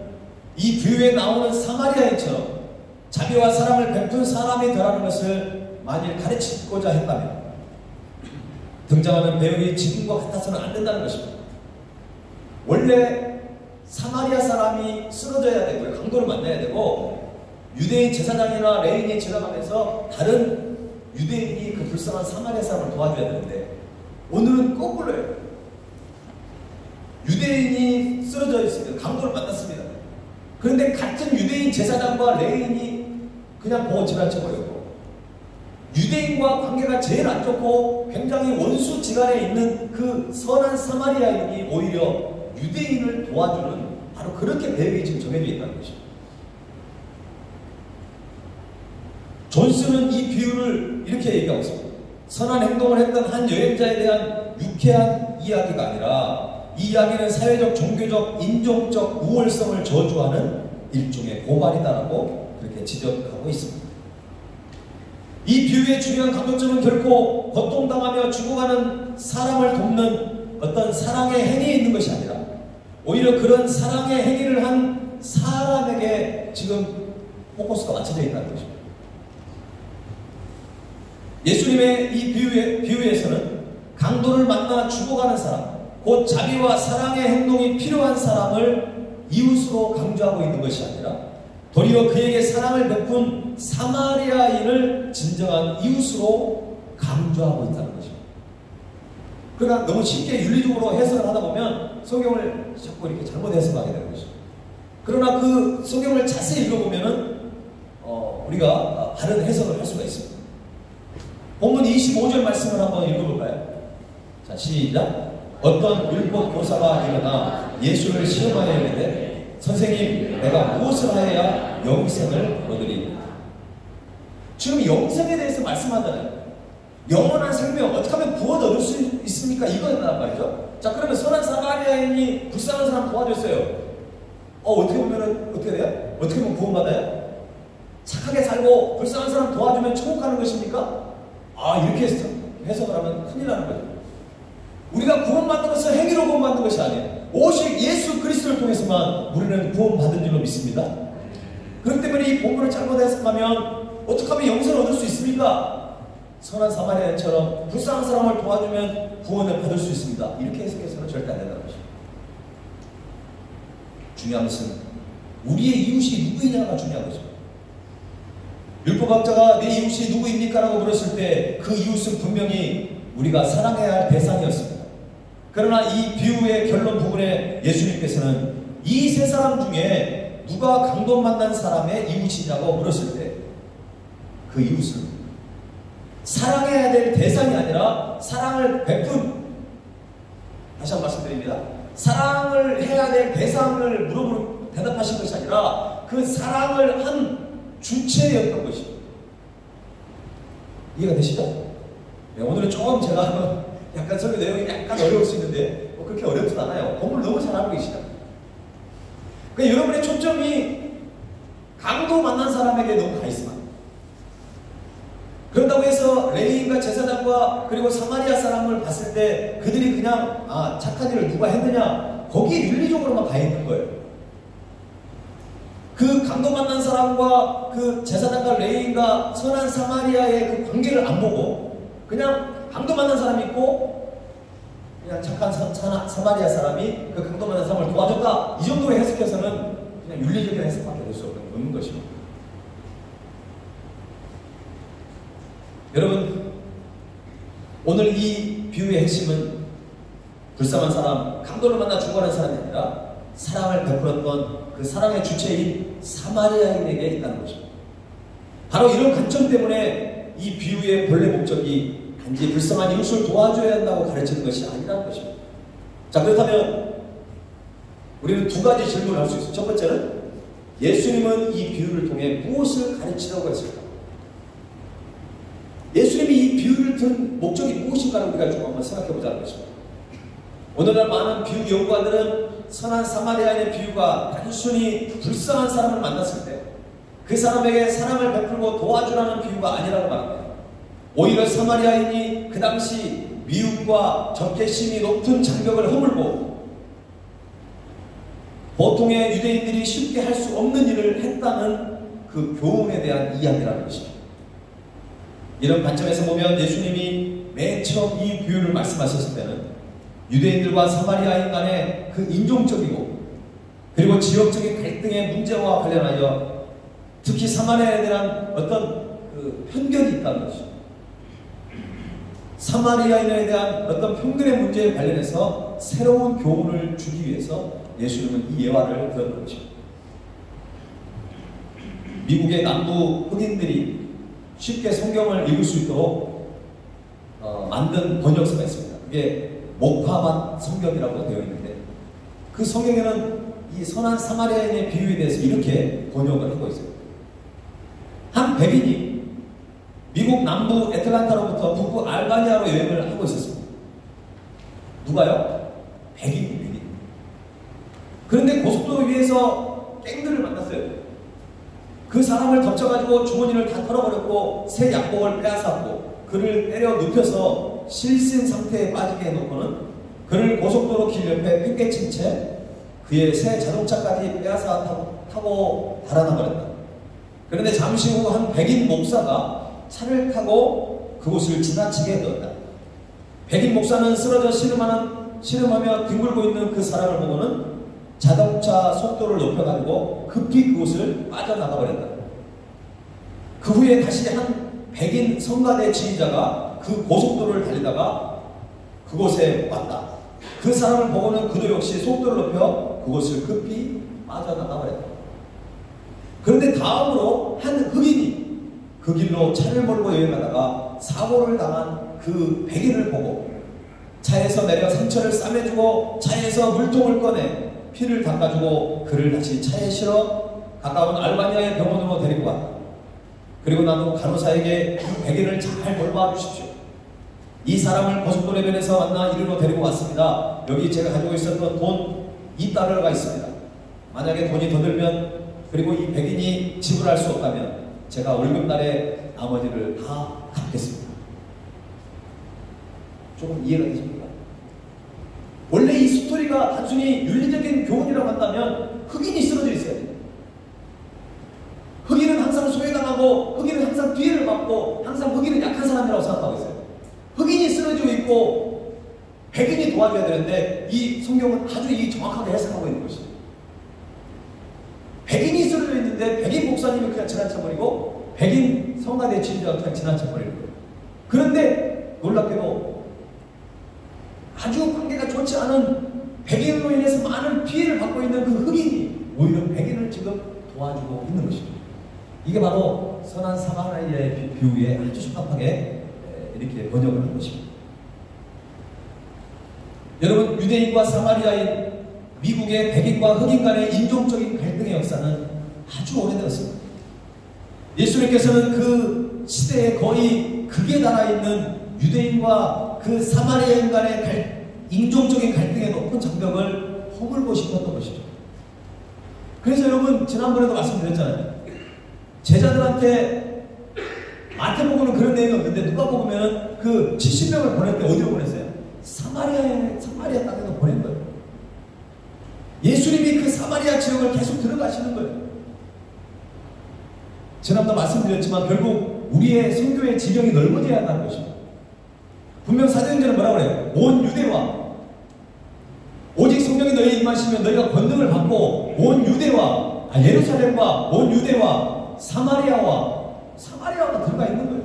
S2: 이 비유에 나오는 사마리아인처럼 자비와 사랑을 베푼 사람이 되라는 것을 만일 가르치고자 했다면 등장하는 배역이 지금과 같아서는 안 된다는 것입니다. 원래 사마리아 사람이 쓰러져야 되고요, 강도를 만나야 되고, 유대인 제사장이나 레인이 지나가면서 다른 유대인이 그 불쌍한 사마리아 사람을 도와줘야 되는데 오늘은 거꾸로예요. 유대인이 쓰러져 있습니다. 강도를 만났습니다. 그런데 같은 유대인 제사장과 레인이 그냥 보고 지나쳐버렸고, 유대인과 관계가 제일 안 좋고 굉장히 원수지간에 있는 그 선한 사마리아인이 오히려 유대인을 도와주는 바로 그렇게 배역이 지금 정해져 있다는 것입니다. 존스는 이 비유를 이렇게 얘기하고 있습니다. 선한 행동을 했던 한 여행자에 대한 유쾌한 이야기가 아니라 이 이야기는 사회적, 종교적, 인종적 우월성을 저주하는 일종의 고발이다라고 그렇게 지적하고 있습니다. 이 비유의 중요한 강조점은 결코 고통당하며 죽어가는 사람을 돕는 어떤 사랑의 행위에 있는 것이 아니라 오히려 그런 사랑의 행위를 한 사람에게 지금 포커스가 맞춰져 있다는 것입니다. 예수님의 이 비유에서는 강도를 만나 죽어가는 사람, 곧 자비와 사랑의 행동이 필요한 사람을 이웃으로 강조하고 있는 것이 아니라 도리어 그에게 사랑을 베푼 사마리아인을 진정한 이웃으로 강조하고 있다는 것입니다. 그러나 너무 쉽게 윤리적으로 해석을 하다 보면 성경을 자꾸 이렇게 잘못 해석하게 되는 것입니다. 그러나 그 성경을 자세히 읽어보면은 우리가 다른 해석을 할 수가 있습니다. 본문 25절 말씀을 한번 읽어볼까요? 자, 시작. 어떤 율법 교사가 일어나 예수를 시험하여 이르되 선생님, 내가 무엇을 하여야 영생을 얻으리까? 지금 영생에 대해서 말씀하잖아요. 영원한 생명, 어떻게 하면 구원 얻을 수 있습니까? 이거란 말이죠. 자, 그러면 선한 사마리아인이 불쌍한 사람 도와줬어요. 어떻게 보면은 어떻게 돼요? 어떻게 보면 구원받아요? 착하게 살고 불쌍한 사람 도와주면 천국 가는 것입니까? 이렇게 해석을 하면 큰일 나는 거죠. 우리가 구원받는 것은 행위로 구원받는 것이 아니에요. 오직 예수 그리스도를 통해서만 우리는 구원받은 줄로 믿습니다. 그렇기 때문에 이 본문을 잘못 해석하면 어떻게 하면 영생을 얻을 수 있습니까? 선한 사마리아인처럼 불쌍한 사람을 도와주면 구원을 받을 수 있습니다. 이렇게 해석해서는 절대 안 된다는 것입니다. 중요한 것은 우리의 이웃이 누구이냐가 중요한 것입니다. 율법학자가 내 이웃이 누구입니까? 라고 물었을 때 그 이웃은 분명히 우리가 사랑해야 할 대상이었습니다. 그러나 이 비유의 결론 부분에 예수님께서는 이 세 사람 중에 누가 강도 만난 사람의 이웃이냐고 물었을 때 그 이웃은 사랑해야 될 대상이 아니라 사랑을 베푼, 다시 한번 말씀드립니다. 사랑을 해야 될 대상을 물어보는 대답하신 것이 아니라 그 사랑을 한 주체였던 것입니다. 이해가 되시죠? 네, 오늘은 조금 제가 약간 설교 내용이 약간 어려울 수 있는데 그렇게 어렵진 않아요. 공부를 너무 잘 알고 계시다. 그러니까 여러분의 초점이 강도 만난 사람에게 너무 가 있으면 그런다고 해서 레위인과 제사장과 그리고 사마리아 사람을 봤을 때 그들이 그냥 착한 일을 누가 했느냐 거기에 윤리적으로만 가 있는 거예요. 그 강도 만난 사람과 그 제사장과 레위인과 선한 사마리아의 그 관계를 안 보고 그냥 강도 만난 사람이 있고 그냥 착한 사마리아 사람이 그 강도 만난 사람을 도와줬다 이 정도로 해석해서는 그냥 윤리적인 해석밖에 될 수 없는 것입니다. 여러분, 오늘 이 비유의 핵심은 불쌍한 사람, 강도를 만나 죽어가는 사람이 아니라 사랑을 베풀었던 그 사랑의 주체인 사마리아인에게 있다는 것입니다. 바로 이런 관점 때문에 이 비유의 본래 목적이 단지 불쌍한 이웃을 도와줘야 한다고 가르치는 것이 아니라는 것입니다. 자, 그렇다면 우리는 두 가지 질문을 할 수 있습니다. 첫 번째는 예수님은 이 비유를 통해 무엇을 가르치려고 했을까? 예수님이 이 비유를 든 목적이 무엇인가를 우리가 좀 한번 생각해 보자는 것입니다. 오늘날 많은 비유 연구가들은 선한 사마리아인의 비유가 단순히 불쌍한 사람을 만났을 때 그 사람에게 사랑을 베풀고 도와주라는 비유가 아니라고 말합니다. 오히려 사마리아인이 그 당시 미움과 적개심이 높은 장벽을 허물고 보통의 유대인들이 쉽게 할 수 없는 일을 했다는 그 교훈에 대한 이야기라는 것입니다. 이런 관점에서 보면 예수님이 맨 처음 이 비유를 말씀하셨을 때는 유대인들과 사마리아인 간의 그 인종적이고 그리고 지역적인 갈등의 문제와 관련하여 특히 사마리아에 대한 어떤 그 편견이 있다는 것이죠. 사마리아인에 대한 어떤 편견의 문제에 관련해서 새로운 교훈을 주기 위해서 예수님은 이 예화를 들었던 것입니다. 미국의 남부 흑인들이 쉽게 성경을 읽을 수 있도록 만든 번역서가 있습니다. 그게 목화만 성경이라고 되어 있는데 그 성경에는 이 선한 사마리아인의 비유에 대해서 이렇게 번역을 하고 있어요. 한 백인이 미국 남부 애틀란타로부터 북부 알바니아로 여행을 하고 있었습니다. 누가요? 백인. 그런데 고속도로 위에서 갱들을 만났어요. 그 사람을 덮쳐가지고 주머니를 다 털어버렸고 새 약복을 빼앗았고 그를 때려 눕혀서 실신 상태에 빠지게 해놓고는 그를 고속도로 길 옆에 팽개친 채 그의 새 자동차까지 빼앗아 타고 달아나버렸다. 그런데 잠시 후 한 백인 목사가 차를 타고 그곳을 지나치게 되었다. 백인 목사는 쓰러져 신음하며 뒹굴고 있는 그 사람을 보고는 자동차 속도를 높여가지고 급히 그곳을 빠져나가버렸다. 그 후에 다시 한 백인 성가대 지휘자가 그 고속도로를 달리다가 그곳에 왔다. 그 사람을 보고는 그도 역시 속도를 높여 그곳을 급히 빠져나가버렸다. 그런데 다음으로 한 흑인이 그 길로 차를 몰고 여행하다가 사고를 당한 그 백인을 보고 차에서 내려 상처를 싸매주고 차에서 물통을 꺼내 피를 닦아주고 그를 다시 차에 실어 가까운 알바니아의 병원으로 데리고 왔다. 그리고 나도 간호사에게 그 백인을 잘 돌봐 주십시오. 이 사람을 고속도로 해변에서 만나 이리로 데리고 왔습니다. 여기 제가 가지고 있었던 돈 $2가 있습니다. 만약에 돈이 더 들면 그리고 이 백인이 지불할 수 없다면 제가 월급날에 나머지를 다 갚겠습니다. 조금 이해가 되십니까? 원래 이 스토리가 단순히 윤리적인 교훈이라고 한다면 흑인이 쓰러져 있어야 돼요. 흑인은 항상 소외당하고 흑인은 항상 피해를 받고 항상 흑인은 약한 사람이라고 생각하고 있어요. 흑인이 쓰러지고 있고 백인이 도와줘야 되는데 이 성경은 아주 정확하게 해석하고 있는 것이죠. 백인이 쓰러져 있는데 백인 목사님이 그냥 지나쳐버리고 백인 성가대 지휘자가 그냥 지나쳐버리는 거예요. 그런데 놀랍게도 아주 관계가 좋지 않은 백인으로 인해서 많은 피해를 받고 있는 그 흑인이 오히려 백인을 지금 도와주고 있는 것입니다. 이게 바로 선한 사마리아의 비유에 아주 적합하게 이렇게 번역을 한 것입니다. 여러분, 유대인과 사마리아인 미국의 백인과 흑인 간의 인종적인 갈등의 역사는 아주 오래되었습니다. 예수님께서는 그 시대에 거의 극에 달아있는 유대인과 그 사마리아인 간의 인종적인 갈등의 높은 장벽을 허물고 싶었던 것이죠. 그래서 여러분, 지난번에도 말씀드렸잖아요. 제자들한테 마태복음은 그런 내용이 없는데 누가복음에는 그 70명을 보낼 때 어디로 보냈어요? 사마리아 땅에서 보낸 거예요. 예수님이 그 사마리아 지역을 계속 들어가시는 거예요. 지난번에 말씀드렸지만 결국 우리의 선교의 지경이 넓어져야 한다는 것입니다. 분명 사도행전은 뭐라고 그래요? 온 유대와 오직 성령이 너희에 임하시면 너희가 권능을 받고 온 유대와 예루살렘과 온 유대와 사마리아가 들어가 있는 거예요.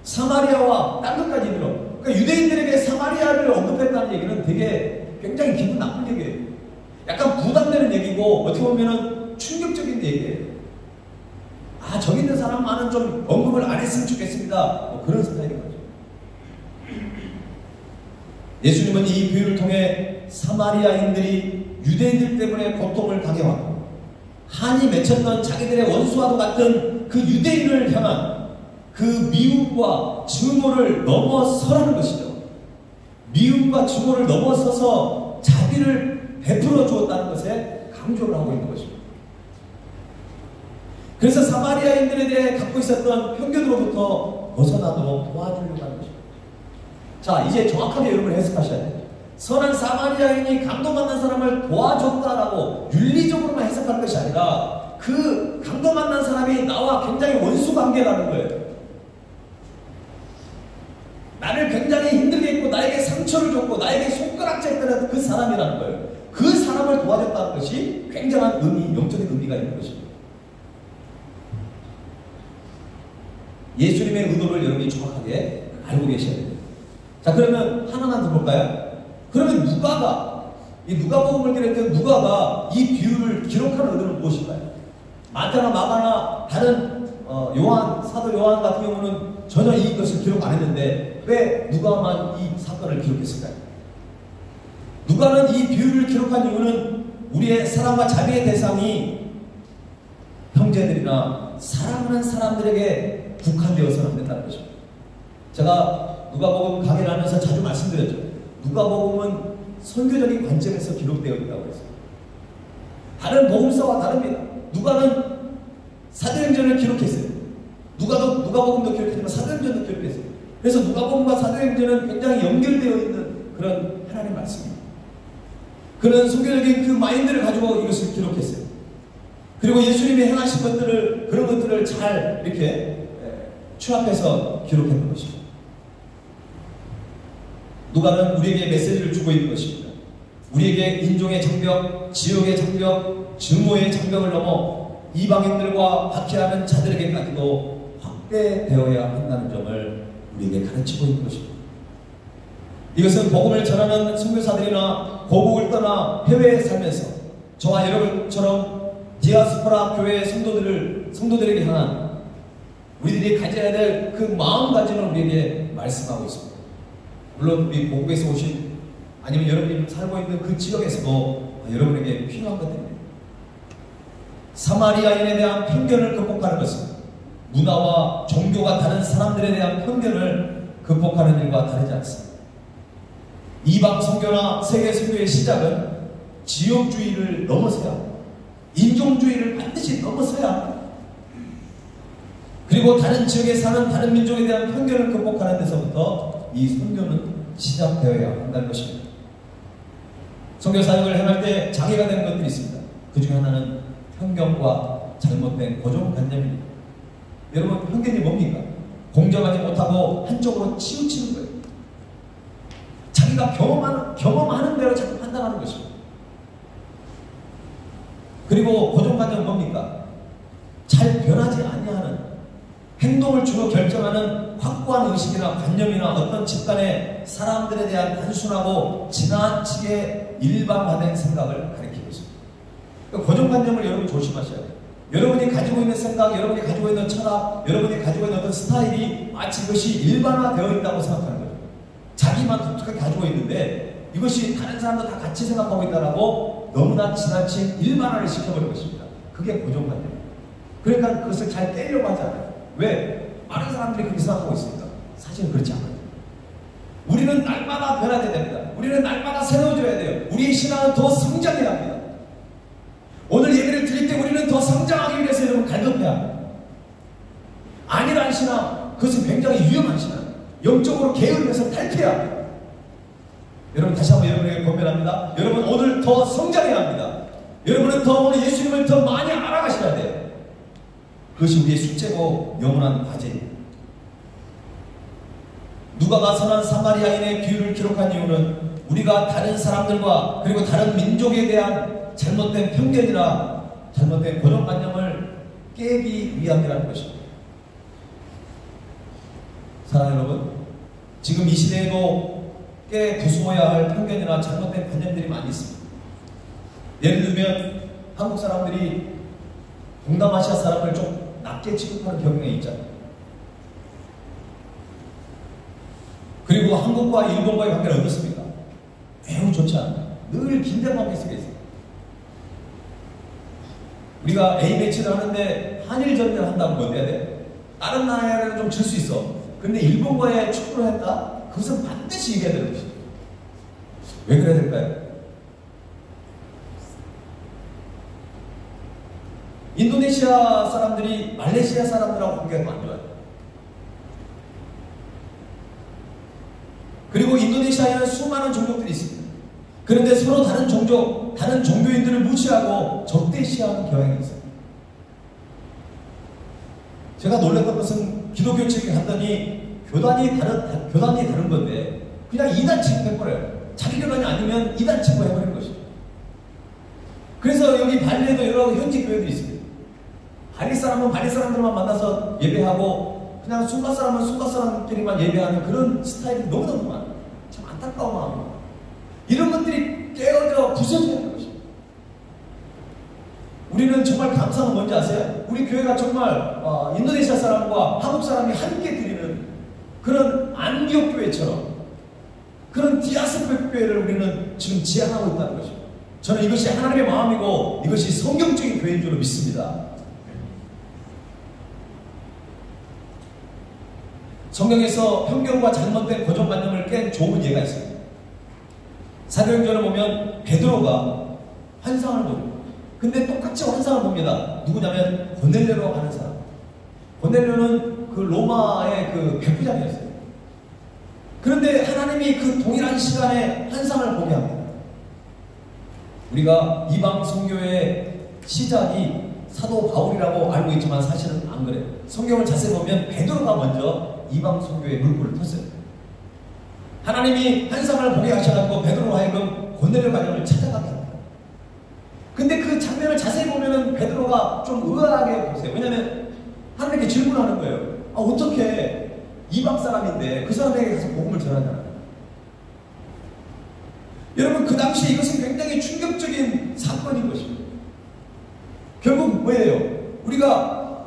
S2: 사마리아와 딴 것까지 들어. 그러니까 유대인들에게 사마리아를 언급했다는 얘기는 되게 굉장히 기분 나쁜 얘기예요. 약간 부담되는 얘기고 어떻게 보면은 충격적인 얘기예요. 아, 저기 있는 사람만은 좀 언급을 안 했으면 좋겠습니다. 뭐 그런 스타일인 거죠. 예수님은 이 비유를 통해 사마리아인들이 유대인들 때문에 고통을 당해왔고 한이 맺혔던 자기들의 원수와도 같은 그 유대인을 향한 그 미움과 증오를 넘어서라는 것이죠. 미움과 증오를 넘어서서 자비를 베풀어 주었다는 것에 강조를 하고 있는 것입니다. 그래서 사마리아인들에 대해 갖고 있었던 편견으로부터 벗어나도록 도와주려고 하는 것입니다. 자, 이제 정확하게 여러분 해석하셔야 돼요. 선한 사마리아인이 강도받는 사람을 도와줬다라고 윤리적으로만 해석할 것이 아니라 그 강도받는 사람이 나와 굉장히 원수 관계라는 거예요. 나를 굉장히 힘들게 했고 나에게 상처를 줬고 나에게 손가락질했던 그 사람이라는 거예요. 그 사람을 도와줬다는 것이 굉장한 의미, 영적인 의미가 있는 것입니다. 예수님의 의도를 여러분이 정확하게 알고 계셔야 됩니다. 자, 그러면 하나만 더 볼까요? 그러면 이 누가복음을 기록했던 누가가 이 비유를 기록한 의도는 무엇일까요? 마태나 마가나 다른 사도 요한 같은 경우는 전혀 이것을 기록 안 했는데 왜 누가만 이 사건을 기록했을까요? 누가는 이 비유를 기록한 이유는 우리의 사랑과 자비의 대상이 형제들이나 사랑하는 사람들에게 국한되어서는 안 된다는 것입니다. 제가 누가복음 강의를 하면서 자주 말씀드렸죠. 누가복음은 선교적인 관점에서 기록되어 있다고 했어요. 다른 복음서와 다릅니다. 누가는 사도행전을 기록했어요. 누가복음도 기록했지만 사도행전도 기록했어요. 그래서 누가복음과 사도행전은 굉장히 연결되어 있는 그런 하나님의 말씀입니다. 그런 성경적인 그 마인드를 가지고 이것을 기록했어요. 그리고 예수님이 행하신 것들을, 그런 것들을 잘 이렇게 추합해서 기록했는 것입니다. 누가는 우리에게 메시지를 주고 있는 것입니다. 우리에게 인종의 장벽, 지역의 장벽, 증오의 장벽을 넘어 이방인들과 박해하는 자들에게까지도 확대되어야 한다는 점을 우리에게 가르치고 있는 것입니다. 이것은 복음을 전하는 선교사들이나 고국을 떠나 해외에 살면서 저와 여러분처럼 디아스포라 교회의 성도들에게 향한 우리들이 가져야 될 그 마음가짐을 우리에게 말씀하고 있습니다. 물론 우리 고국에서 오신 아니면 여러분이 살고 있는 그 지역에서도 여러분에게 필요한 것들입니다. 사마리아인에 대한 편견을 극복하는 것은 문화와 종교가 다른 사람들에 대한 편견을 극복하는 일과 다르지 않습니다. 이방 선교나 세계 선교의 시작은 지역주의를 넘어서야 합니다. 인종주의를 반드시 넘어서야 합니다. 그리고 다른 지역에 사는 다른 민족에 대한 편견을 극복하는 데서부터 이 선교는 시작되어야 한다는 것입니다. 선교 사역을 행할 때 장애가 되는 것들이 있습니다. 그 중에 하나는 편견과 잘못된 고정관념입니다. 여러분, 편견이 뭡니까? 공정하지 못하고 한쪽으로 치우치는 거예요. 자기가 경험하는 대로 자꾸 판단하는 것입니다. 그리고 고정관념은 뭡니까? 잘 변하지 아니하는, 행동을 주로 결정하는 확고한 의식이나 관념이나 어떤 집단의 사람들에 대한 단순하고 지나치게 일반화된 생각을 가리키고 있습니다. 고정관념을 여러분 조심하셔야 돼요. 여러분이 가지고 있는 생각, 여러분이 가지고 있는 철학, 여러분이 가지고 있는 어떤 스타일이 마치 이것이 일반화되어 있다고 생각하는 거예요. 자기만 독특하게 가지고 있는데 이것이 다른 사람도 다 같이 생각하고 있다라고 너무나 지나친 일반화를 시켜버린 것입니다. 그게 고정관념이에요. 그러니까 그것을 잘 떼려고 하지 않아요. 왜? 많은 사람들이 그렇게 생각하고 있습니다. 사실은 그렇지 않아요. 우리는 날마다 변화돼야 됩니다. 우리는 날마다 새로워져야 돼요. 우리의 신앙은 더 성장해야 합니다. 오늘 예배를 드릴 때 우리는 더 성장하기 위해서 여러분 갈급해야 합니다. 안일한 신앙, 그것은 굉장히 위험한 신앙. 영적으로 게을러서 탈퇴해야 합니다. 여러분, 다시 한번 여러분에게 권면합니다. 여러분, 오늘 더 성장해야 합니다. 여러분은 더 오늘 예수님을 더 많이 알아가셔야 돼요. 그것이 우리의 숙제고 영원한 과제입니다. 누가가 선한 사마리아인의 비유를 기록한 이유는 우리가 다른 사람들과 그리고 다른 민족에 대한 잘못된 편견이나 잘못된 고정관념을 깨기 위함이라는 것입니다. 사랑하는 여러분, 지금 이 시대에도 깨 부수어야 할 편견이나 잘못된 관념들이 많이 있습니다. 예를 들면 한국 사람들이 동남아시아 사람을 좀 낮게 취급하는 경향이 있잖아요. 그리고 한국과 일본과의 관계는 어떻습니까? 매우 좋지 않아요. 늘 긴장 관계 속에 있어요. 우리가 A매치를 하는데 한일전을 한다면 뭐 돼야 돼? 다른 나라에는 좀 질 수 있어. 근데 일본과의 축구를 했다? 그것은 반드시 이겨야 되는 것이죠. 왜 그래야 될까요? 인도네시아 사람들이 말레이시아 사람들하고 관계가 안 좋아요. 그리고 인도네시아에는 수많은 종족들이 있습니다. 그런데 서로 다른 종족, 다른 종교인들을 무시하고 적대시하는 경향이 있어요. 제가 놀랐던 것은 기독교 측에 갔더니 교단이 다른 건데 그냥 이단 취급해버려요. 자기 교단이 아니면 이단 취급해버리는 것이죠. 그래서 여기 발리에도 여러 현지 교회들이 있습니다. 발리 사람은 발리 사람들만 만나서 예배하고 그냥 순가 사람은 순가 사람끼리만 예배하는 그런 스타일이 너무너무 많아요. 참 안타까운 마음입니다. 이런 것들이 깨어져 부서져야 하는 것입니다. 우리는 정말 감사한 건 뭔지 아세요? 우리 교회가 정말 인도네시아 사람과 한국 사람이 함께 드리는 그런 안디옥 교회처럼 그런 디아스포라 교회를 우리는 지금 지향하고 있다는 것입니다. 저는 이것이 하나님의 마음이고 이것이 성경적인 교회인 줄 믿습니다. 성경에서 편견과 잘못된 고정관념을 깬 좋은 예가 있습니다. 사도행전을 보면 베드로가 환상을 보고 근데 똑같이 환상을 봅니다. 누구냐면 고넬료라고 하는 사람. 고넬료는 그 로마의 그 백부장이었어요. 그런데 하나님이 그 동일한 시간에 환상을 보게 합니다. 우리가 이방 선교의 시작이 사도 바울이라고 알고 있지만 사실은 안 그래요. 성경을 자세히 보면 베드로가 먼저 이방 선교의 물꼬를 텄어요. 하나님이 환상을 보게 하셔가지고 베드로로 하여금 고넬료 가정을 찾아가게 합니다. 근데 그 장면을 자세히 보면은 베드로가 좀 의아하게 보세요. 왜냐면 하나님께 질문하는 거예요. 아, 어떻게 이방 사람인데 그 사람에게 가서 복음을 전하냐. 여러분, 그 당시에 이것은 굉장히 충격적인 사건인 것입니다. 결국 뭐예요? 우리가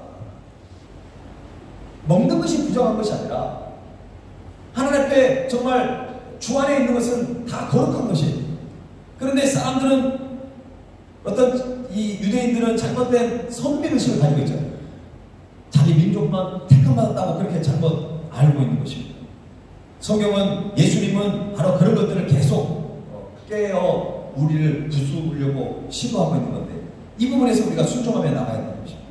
S2: 먹는 것이 부정한 것이 아니라 하나님 앞에 정말 주 안에 있는 것은 다 거룩한 것이에요. 그런데 사람들은, 어떤 이 유대인들은 잘못된 선민의식을 가지고 있잖아요. 자기 민족만 택함받았다고 그렇게 잘못 알고 있는 것입니다. 성경은, 예수님은 바로 그런 것들을 계속 깨어 우리를 부수려고 시도하고 있는 건데, 이 부분에서 우리가 순종하며 나가야 되는 것입니다.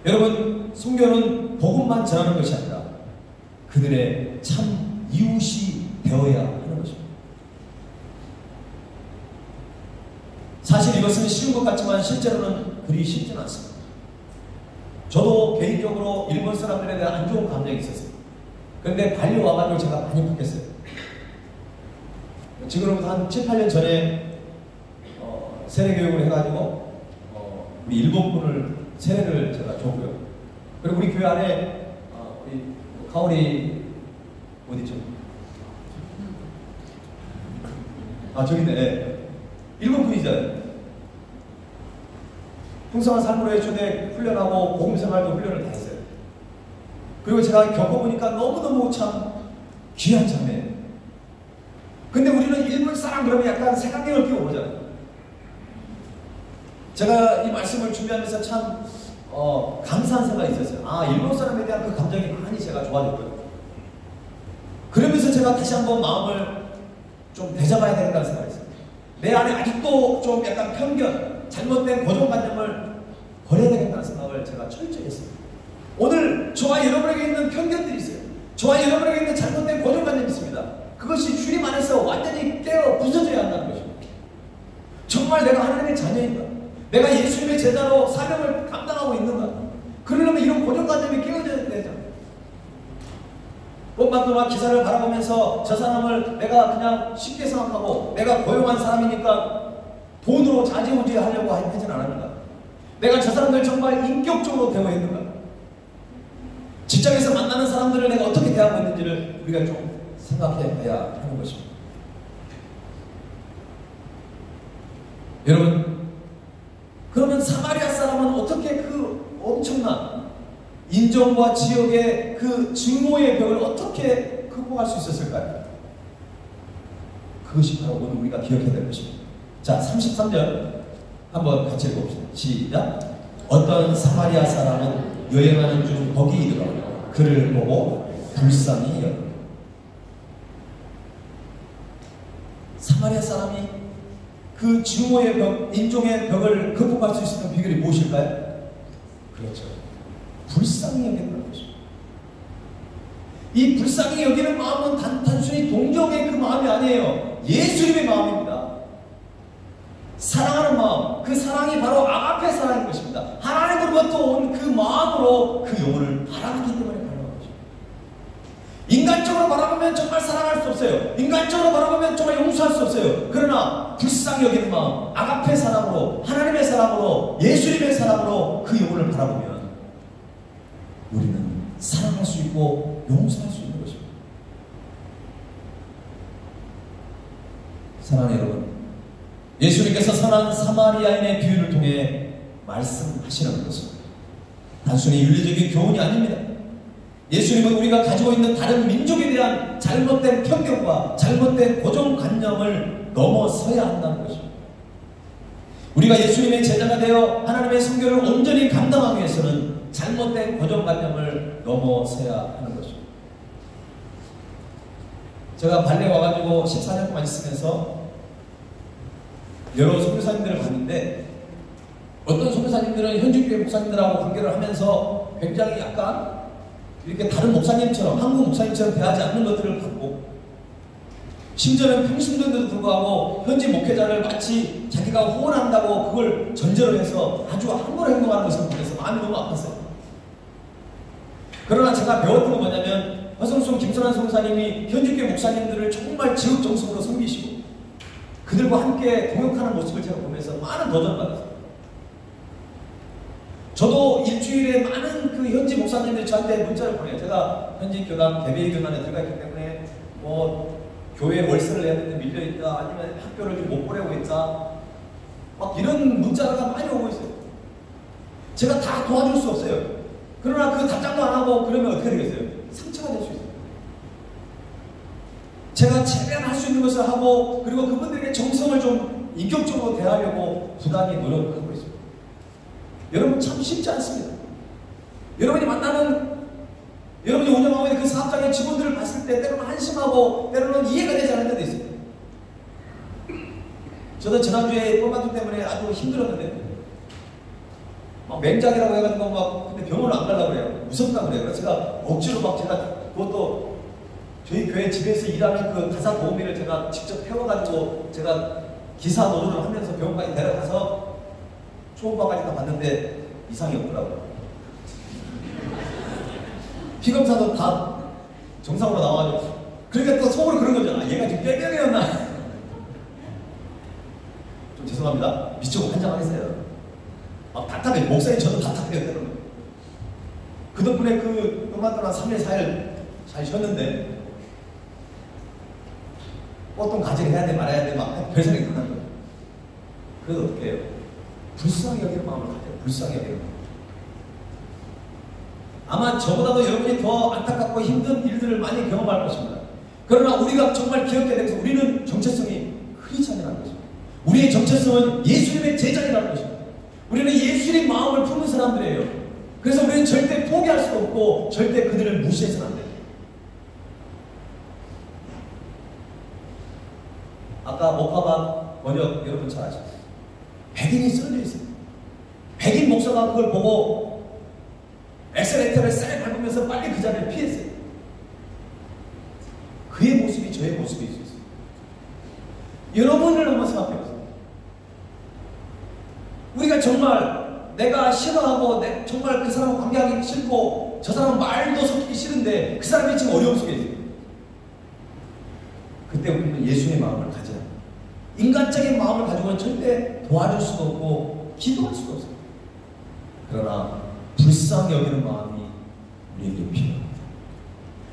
S2: 여러분, 선교는 복음만 전하는 것이 아니라 그들의 참 이웃이 되어야 하는 것입니다. 사실 이것은 쉬운 것 같지만 실제로는 그리 쉽지는 않습니다. 저도 개인적으로 일본 사람들에 대한 안 좋은 감정이 있었어요. 그런데 발리 와가지고 제가 많이 바뀌었어요. 지금부터 한 7, 8년 전에 세례교육을 해가지고 우리 일본 분을 세례를 제가 줬고요. 그리고 우리 교회 안에 우리 가오리 어디죠? 아, 저기 있네. 일본 분이잖아요. 풍성한 삶으로 해주되 훈련하고 복음생활도 훈련을 다 했어요. 그리고 제가 겪어보니까 너무너무 참 귀한 자매예요. 근데 우리는 일본 사람 그러면 약간 색안경을 끼고 보잖아요. 제가 이 말씀을 준비하면서 참 감사한 생각이 있었어요. 아, 일본 사람에 대한 그 감정이 많이 제가 좋아졌거든요. 그러면서 제가 다시 한번 마음을 좀 되잡아야 되겠다는 생각이 있어요. 내 안에 아직도 좀 약간 편견, 잘못된 고정관념을 버려야 되겠다는 생각을 제가 철저히 했어요. 오늘 저와 여러분에게 있는 편견들이 있어요. 저와 여러분에게 있는 잘못된 고정관념이 있습니다. 그것이 주님 안에서 완전히 깨어 부서져야 한다는 것입니다. 정말 내가 하나님의 자녀인가? 내가 예수님의 제자로 사명을 감당하고 있는가? 그러려면 이런 고정관념이 깨어져야 되잖아요. 꽃만두나 기사를 바라보면서 저 사람을 내가 그냥 쉽게 생각하고 내가 고용한 사람이니까 돈으로 좌지우지 하려고 하진 않았는가? 내가 저 사람들 정말 인격적으로 대우했는가? 직장에서 만나는 사람들을 내가 어떻게 대하고 있는지를 우리가 좀 생각해 봐야 하는 것입니다. 여러분, 그러면 사마리아 사람은 어떻게 그 엄청난 인종과 지역의 그 증오의 벽을 어떻게 극복할 수 있었을까요? 그것이 바로 오늘 우리가 기억해야 될 것입니다. 자, 33절 한번 같이 읽어봅시다. 시작. 어떤 사마리아 사람은 여행하는 중 거기 이르러 그를 보고 불쌍히 여겼다. 사마리아 사람이 그 증오의 벽, 인종의 벽을 극복할 수 있었던 비결이 무엇일까요? 그렇죠. 불쌍히 여긴다는 것입니다. 이 불쌍히 여기는 마음은 단순히 동정의 그 마음이 아니에요. 예수님의 마음입니다. 사랑하는 마음, 그 사랑이 바로 아가페 사랑인 것입니다. 하나님으로부터 온 그 마음으로 그 영혼을 바라기 때문에 가능한 것입니다. 인간적으로 바라보면 정말 사랑할 수 없어요. 인간적으로 바라보면 정말 용서할 수 없어요. 그러나 불쌍히 여기는 마음, 아가페 사랑으로, 하나님의 사랑으로, 예수님의 사랑으로 그 영혼을 바라보면 우리는 사랑할 수 있고 용서할 수 있는 것입니다. 사랑하는 여러분, 예수님께서 선한 사마리아인의 비유를 통해 말씀하시는 것은 단순히 윤리적인 교훈이 아닙니다. 예수님은 우리가 가지고 있는 다른 민족에 대한 잘못된 편견과 잘못된 고정관념을 넘어서야 한다는 것입니다. 우리가 예수님의 제자가 되어 하나님의 선교를 온전히 감당하기 위해서는 잘못된 고정관념을 넘어서야 하는 것입니다. 제가 발레 와가지고 14년 동안 있으면서 여러 선교사님들을 봤는데 어떤 선교사님들은 현직교회 목사님들하고 관계를 하면서 굉장히 약간 이렇게 다른 목사님처럼, 한국 목사님처럼 대하지 않는 것들을 봤고, 심지어는 평신도인데도 불구하고 현지 목회자를 마치 자기가 후원한다고 그걸 전제로 해서 아주 함부로 행동하는 것을 보면서 마음이 너무 아팠어요. 그러나 제가 배웠던 건 뭐냐면, 허성순 김선환 선교사님이 현직교회 목사님들을 정말 지극정성으로 섬기시고 그들과 함께 동역하는 모습을 제가 보면서 많은 도전을 받았어요. 저도 일주일에 많은 그 현지 목사님들이 저한테 문자를 보내요. 제가 현지 교단, 개베이 교단에 들어가 있기 때문에 교회 월세를 내야 되는데 밀려있다, 아니면 학교를 좀 못 보내고 있다, 막 이런 문자가 많이 오고 있어요. 제가 다 도와줄 수 없어요. 그러나 그 답장도 안 하고 그러면 어떻게 되겠어요? 상처가 될 수 있어요. 제가 최대한 할 수 있는 것을 하고, 그리고 그분들에게 정성을 좀 인격적으로 대하려고 부단히 노력을 하고 있습니다. 여러분, 참 쉽지 않습니다. 여러분이 만나는, 여러분이 운영하고 있는 그 사업장의 직원들을 봤을 때 때로는 한심하고 때로는 이해가 되지 않을 때도 있습니다. 저도 지난주에 뽀만두 때문에 아주 힘들었는데 막 맹장이라고 해가지고 막 근데 병원을 안 가려고 그래요. 무섭다고 그래요. 그래서 제가 억지로 막 제가 그것도 저희 교회 집에서 일하는 그 가사 도우미를 제가 직접 태워가지고 제가 기사 노릇을 하면서 병원까지 데려가서 초음파까지 다 봤는데 이상이 없더라고요. 피검사도 다 정상으로 나와가지고, 그러니까 또 속으로 그런 거죠. 아, 얘가 지금 뼈병이었나? 좀 죄송합니다. 미치고 환장하겠어요. 막 답답해요. 목사님 저도 답답해요. 그 덕분에 그 음악 동안 3일 4일 잘 쉬었는데 보통 가지를 해야 돼 말아야 돼 막 별 생각이 드는 거예요. 그래서 어떻게 해요? 불쌍히 여기는 마음을 가져요. 불쌍히 여기는 마음. 아마 저보다도 여러분이 더 안타깝고 힘든 일들을 많이 경험할 것입니다. 그러나 우리가 정말 기억해야 되는 것은 우리는 정체성이 크리스찬이라는 것입니다. 우리의 정체성은 예수님의 제자이라는 것입니다. 우리는 예수님 마음을 품은 사람들이에요. 그래서 우리는 절대 포기할 수 없고 절대 그들을 무시해서는 안 돼요. 아까 목화반 번역 여러분 잘 아시죠? 백인이 쓰여져 있어요. 백인 목사가 그걸 보고 엑셀레이터를 쌀 밟으면서 빨리 그 자리를 피했어요. 그의 모습이 저의 모습일 수 있어요. 여러분을 한번 생각해 보세요. 우리가 정말 내가 싫어하고 정말 그 사람과 관계하기 싫고 저 사람 말도 섞이기 싫은데 그 사람이 지금 어려움 속에 있어요. 그때 우리는 예수의 마음을 가져야 합니다. 인간적인 마음을 가지고는 절대 도와줄 수도 없고 기도할 수도 없어요. 그러나 불쌍히 여기는 마음이 우리에게 필요합니다.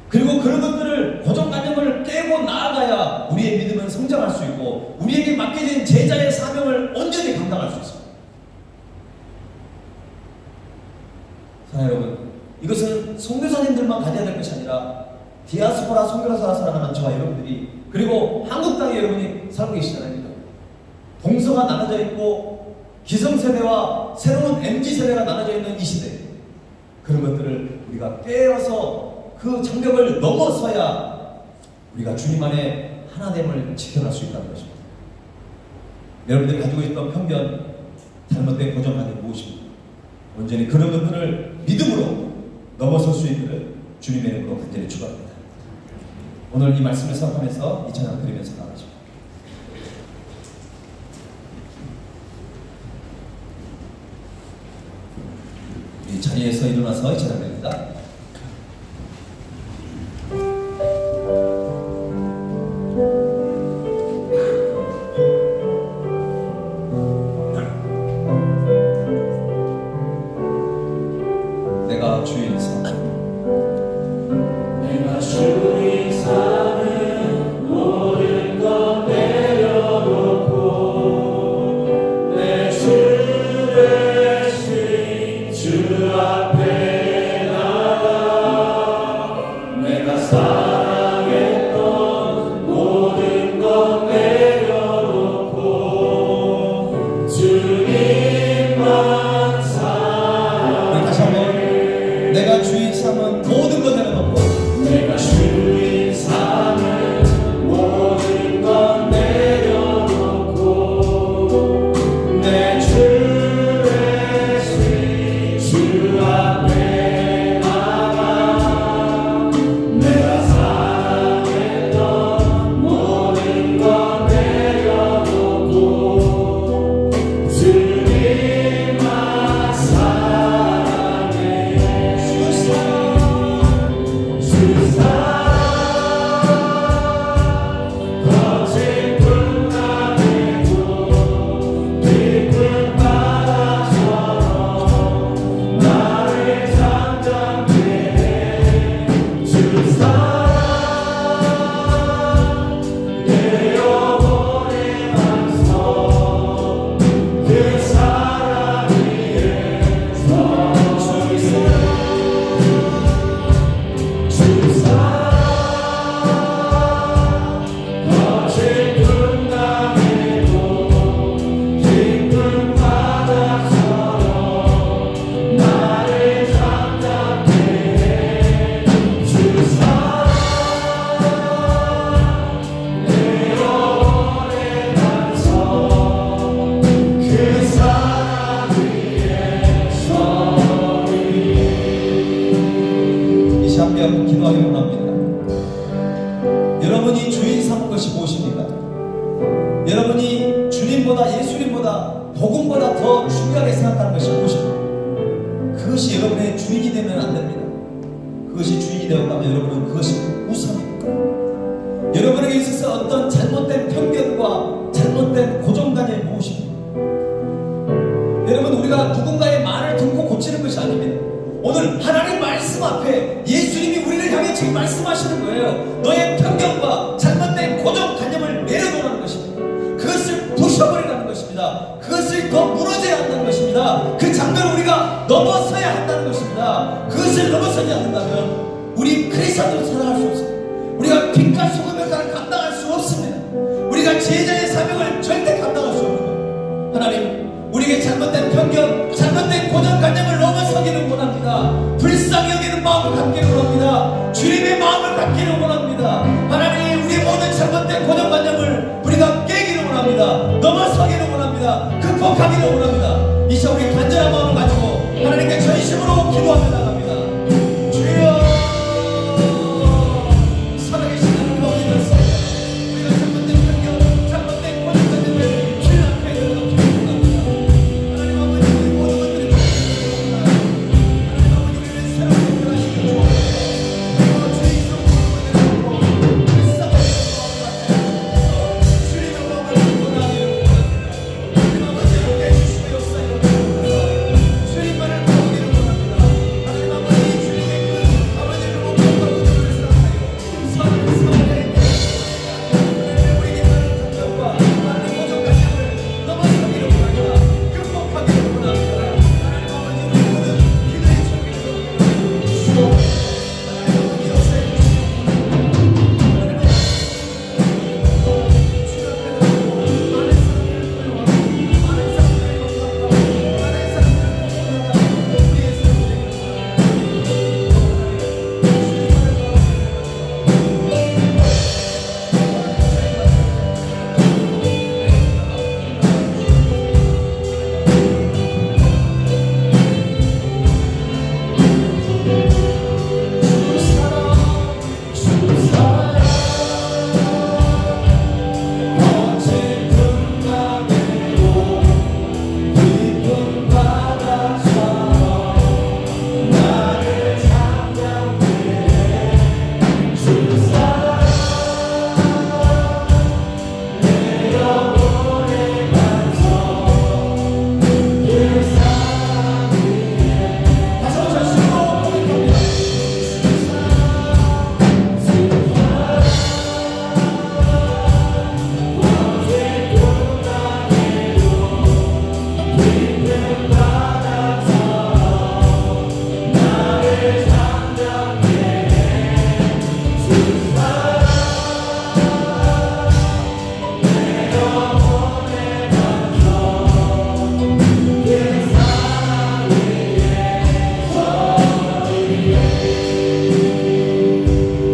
S2: 그리고 그런 것들을 고정관념을 깨고 나아가야 우리의 믿음은 성장할 수 있고 우리에게 맡겨진 제자의 사명을 온전히 감당할 수 있습니다. 사랑하는 여러분, 이것은 선교사님들만 가져야 될 것이 아니라 디아스포라 선교사 살아가는 저와 여러분들이, 그리고 한국 땅에 여러분이 살고 계시잖아요. 동서가 나눠져 있고 기성세대와 새로운 MZ세대가 나눠져 있는 이 시대, 그런 것들을 우리가 깨어서 그 장벽을 넘어서야 우리가 주님 안에 하나됨을 지켜갈 수 있다는 것입니다. 여러분들이 가지고 있던 편견, 잘못된 고정관념이 무엇입니까? 온전히 그런 것들을 믿음으로 넘어설 수 있기를 주님의 이름으로 간절히 축원합니다. 오늘 이 말씀을 생각하면서 이 찬양 드리면서 나가십니다. 이 자리에서 일어나서 이 찬양 드립니다. 내가 주인 삼아
S4: 내가 주인 삼은 모든 것 내려놓고 내 주 대신 주 앞에 나
S2: 주인 삼은 것이 무엇입니까? 여러분이 주님보다 예수님보다 복음보다 더 중요하게 생각하는 것이 무엇입니까? 그것이 여러분의 주인이 되면 안 됩니다. 그것이 주인이 되었다면 여러분은 그것이 우상입니다. 여러분에게 있어서 어떤 잘못된 편견과 잘못된 고정관념이 무엇입니까? 여러분, 우리가 누군가의 말을 듣고 고치는 것이 아닙니다. 오늘 하나님 말씀 앞에 예수님이 우리를 향해 지금 말씀하시는 거예요. 너의 편견과 잘못된 고정관념을 내려놓으라는 것입니다. 그것을 부셔버리라는 것입니다. 그것을 더 무너져야 한다는 것입니다. 그 장면을 우리가 넘어서야 한다는 것입니다. 그것을 넘어서지 않는다면 우리 그리스도로 살아갈 수 없습니다. 우리가 빛과 소금의 역할을 감당할 수 없습니다. 우리가 제자의 사명을 절대 감당할 수 없는 것. 하나님, 우리에게 잘못된 편견, 잘못된 고정관념을 넘어서기를 원합니다. 불쌍히 여기는 마음을 갖기를 원합니다. 주님의 마음을 갖기를 원합니다. 하나님, 우리의 모든 잘못된 고정관념을 우리가 깨기를 원합니다. 넘어서기를 원합니다. 극복하기를 원합니다. 이 시간 우리 간절한 마음을 가지고 하나님께 전심으로 기도하며 나갑니다. 주여, 살아계신 하나님 아버지 말씀, 우리가 잘못된 편견, 잘못된 고정관념을 주님 앞에 내려놓기를 원합니다. 하나님 아버지, 우리 모든 것들이 주님입니다. 하나님 아버지, 우리를 새롭게 변화시켜 주옵소서. 주의 성품을 내려놓고 불쌍한 주님의 마음을 갖고 나아가기를 원합니다. 하나님 아버지, 함께 해주시고 역사에 주님만을 보기를 원합니다. 하나님 아버지, 주님의 그 아버지를 목적과 의도를 생각하여 선을 세워야 했는데 하나님, 우리에게 많은 감정과 많은 고정관념을 넘어서기를 원합니다. 극복하기를 원합니다. 하나님 아버지, 우리 모든 기도의 청기를 주시옵소서. 하나님 아버지, 역사해 주시옵소서. 하나님 아버지, 주님 앞에 나오고 많은 사람들을 끌어와서 많은 사람들을 영접하고 많은 사람들을 공헌하다 우리의 삶을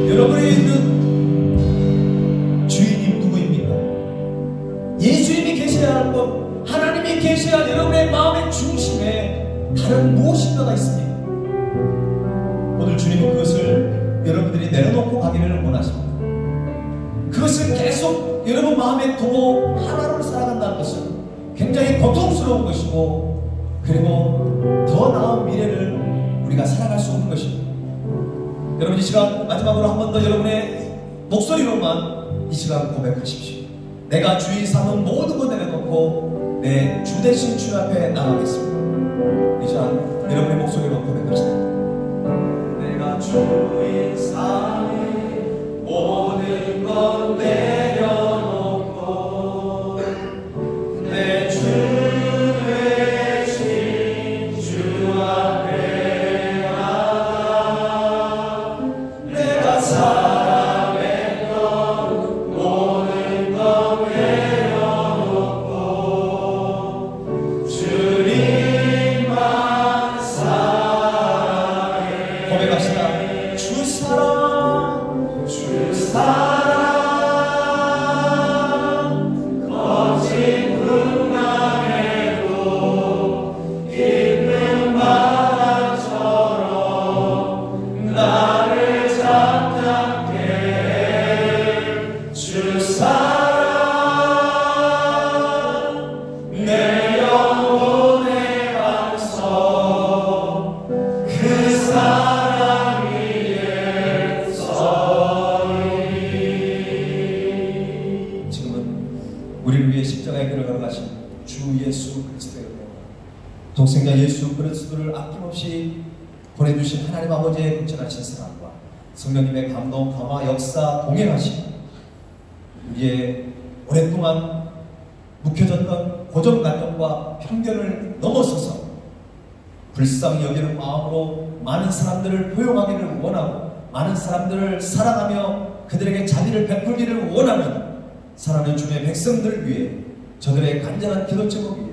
S2: 여러분이 있는 주인이 누구입니까? 예수님이 계셔야 할 것, 하나님이 계셔야 할 여러분의 마음의 중심에 다른 무엇인가가 있습니다. 오늘 주님은 그것을 여러분들이 내려놓고 가기를 원하십니다. 그것을 계속 여러분 마음에 두고 하나로 살아간다는 것은 굉장히 고통스러운 것이고, 그리고 더 나은 미래를 우리가 살아갈 수 없는 것입니다. 여러분, 이 시간 마지막으로 한 번 더 여러분의 목소리로만 이 시간 고백하십시오. 내가 주인 삼은 모든 것 내려놓고 내 주 대신 주 앞에 나가겠습니다. 이 시간 여러분의 목소리로 고백합시다. 내가 주인 삼은 모든 것 내려놓고 내 주 대신 주 앞에 나가 내가 사랑했던 모든 것 내려놓고 주님만 사랑해. 고백합시다. 주 사랑 주 사랑 내 영혼의 반석 그 사랑 위에 서리. 지금은 우리를 위해 십자가에 걸어가신 주 예수 그리스도의 은혜와 독생자 예수 그리스도를 아낌없이 보내주신 하나님 아버지의 극진하신 사랑과 성령님의 감동, 감화, 역사, 동행하심, 우리의 오랫동안 묵혀졌던 고정관념과 편견을 넘어서서 불쌍히 여기는 마음으로 많은 사람들을 포용하기를 원하고 많은 사람들을 사랑하며 그들에게 자비를 베풀기를 원하는 사랑하는 주님의 백성들을 위해 저들의 간절한 기도 제목 위해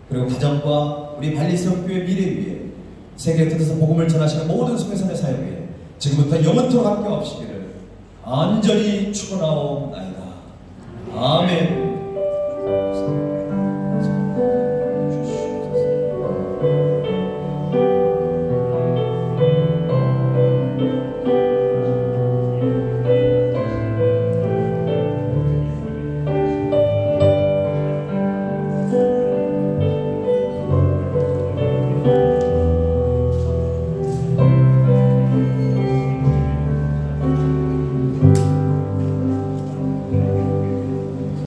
S2: 그리고 가정과 우리 발리세움교회 미래 위해 세계 끝에서 복음을 전하시는 모든 소개선의 사역 위해 지금부터 영원토록 함께 하시기를 안전히 축원하옵나이다. 아멘.